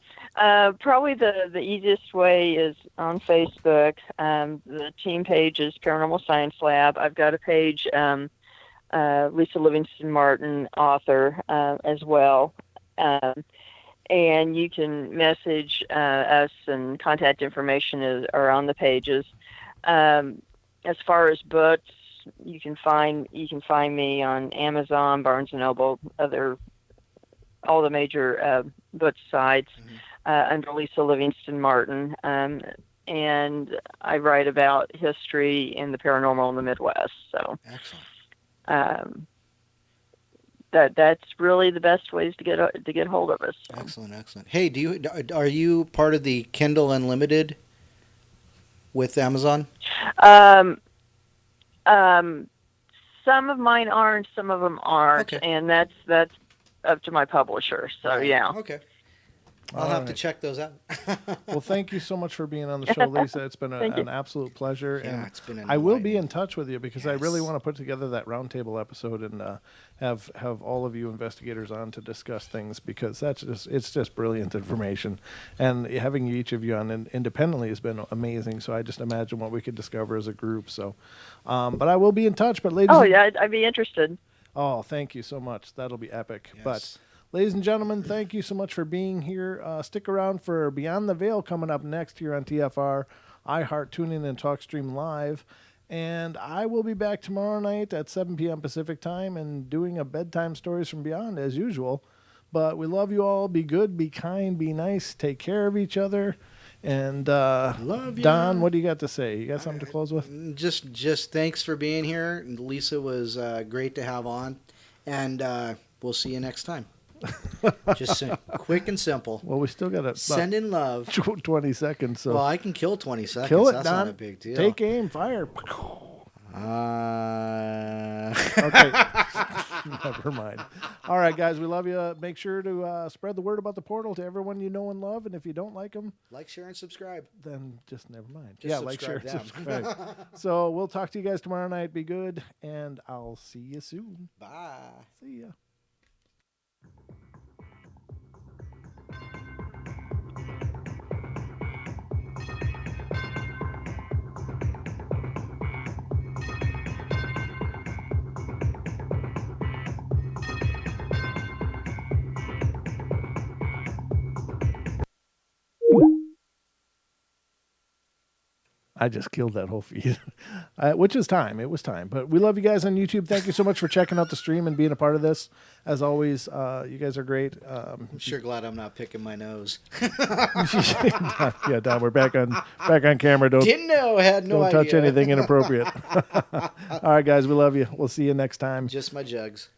probably the easiest way is on Facebook. The team page is Paranormal Science Lab. I've got a page, Lisa Livingston Martin, author, as well. And you can message us, and contact information are on the pages. As far as books, you can find me on Amazon, Barnes and Noble, all the major book sites under Lisa Livingston Martin. And I write about history and the paranormal in the Midwest. So Excellent. That's really the best ways to get hold of us. So. Excellent. Hey, are you part of the Kindle Unlimited with Amazon? Some of mine are, and some of them aren't, Okay. and that's up to my publisher. So yeah. Okay. I'll have to check those out. well, thank you so much for being on the show, Lisa. It's been an absolute pleasure, and it's been I will be in touch with you because I really Yes. want to put together that roundtable episode and have all of you investigators on to discuss things, because it's just brilliant information, and having each of you on independently has been amazing. So I just imagine what we could discover as a group. So, but I will be in touch. But ladies, I'd be interested. Oh, thank you so much. That'll be epic. Yes. But ladies and gentlemen, thank you so much for being here. Stick around for Beyond the Veil coming up next here on TFR, iHeart, TuneIn, and TalkStream Live. And I will be back tomorrow night at 7 p.m. Pacific time and doing a bedtime stories from beyond as usual. But we love you all. Be good, be kind, be nice. Take care of each other. And love you. Don, what do you got to say? You got something to close with? Just thanks for being here. Lisa was great to have on. And we'll see you next time. Just quick and simple. Well, we still got to send in love. 20 seconds. So well, I can kill 20 seconds. Kill it, That's Don. not a big deal. Take aim, fire. Okay. Never mind. All right, guys, we love you. Make sure to spread the word about the portal to everyone you know and love. And if you don't like them, like, share, and subscribe. Then just never mind. Just like, share, subscribe and subscribe. So we'll talk to you guys tomorrow night. Be good, and I'll see you soon. Bye. See ya. I just killed that whole feed, which is time. It was time. But we love you guys on YouTube. Thank you so much for checking out the stream and being a part of this. As always, you guys are great. I'm sure glad I'm not picking my nose. Yeah, Don, we're back on camera. Didn't know. Had no idea. Don't touch anything inappropriate. All right, guys, we love you. We'll see you next time. Just my jugs.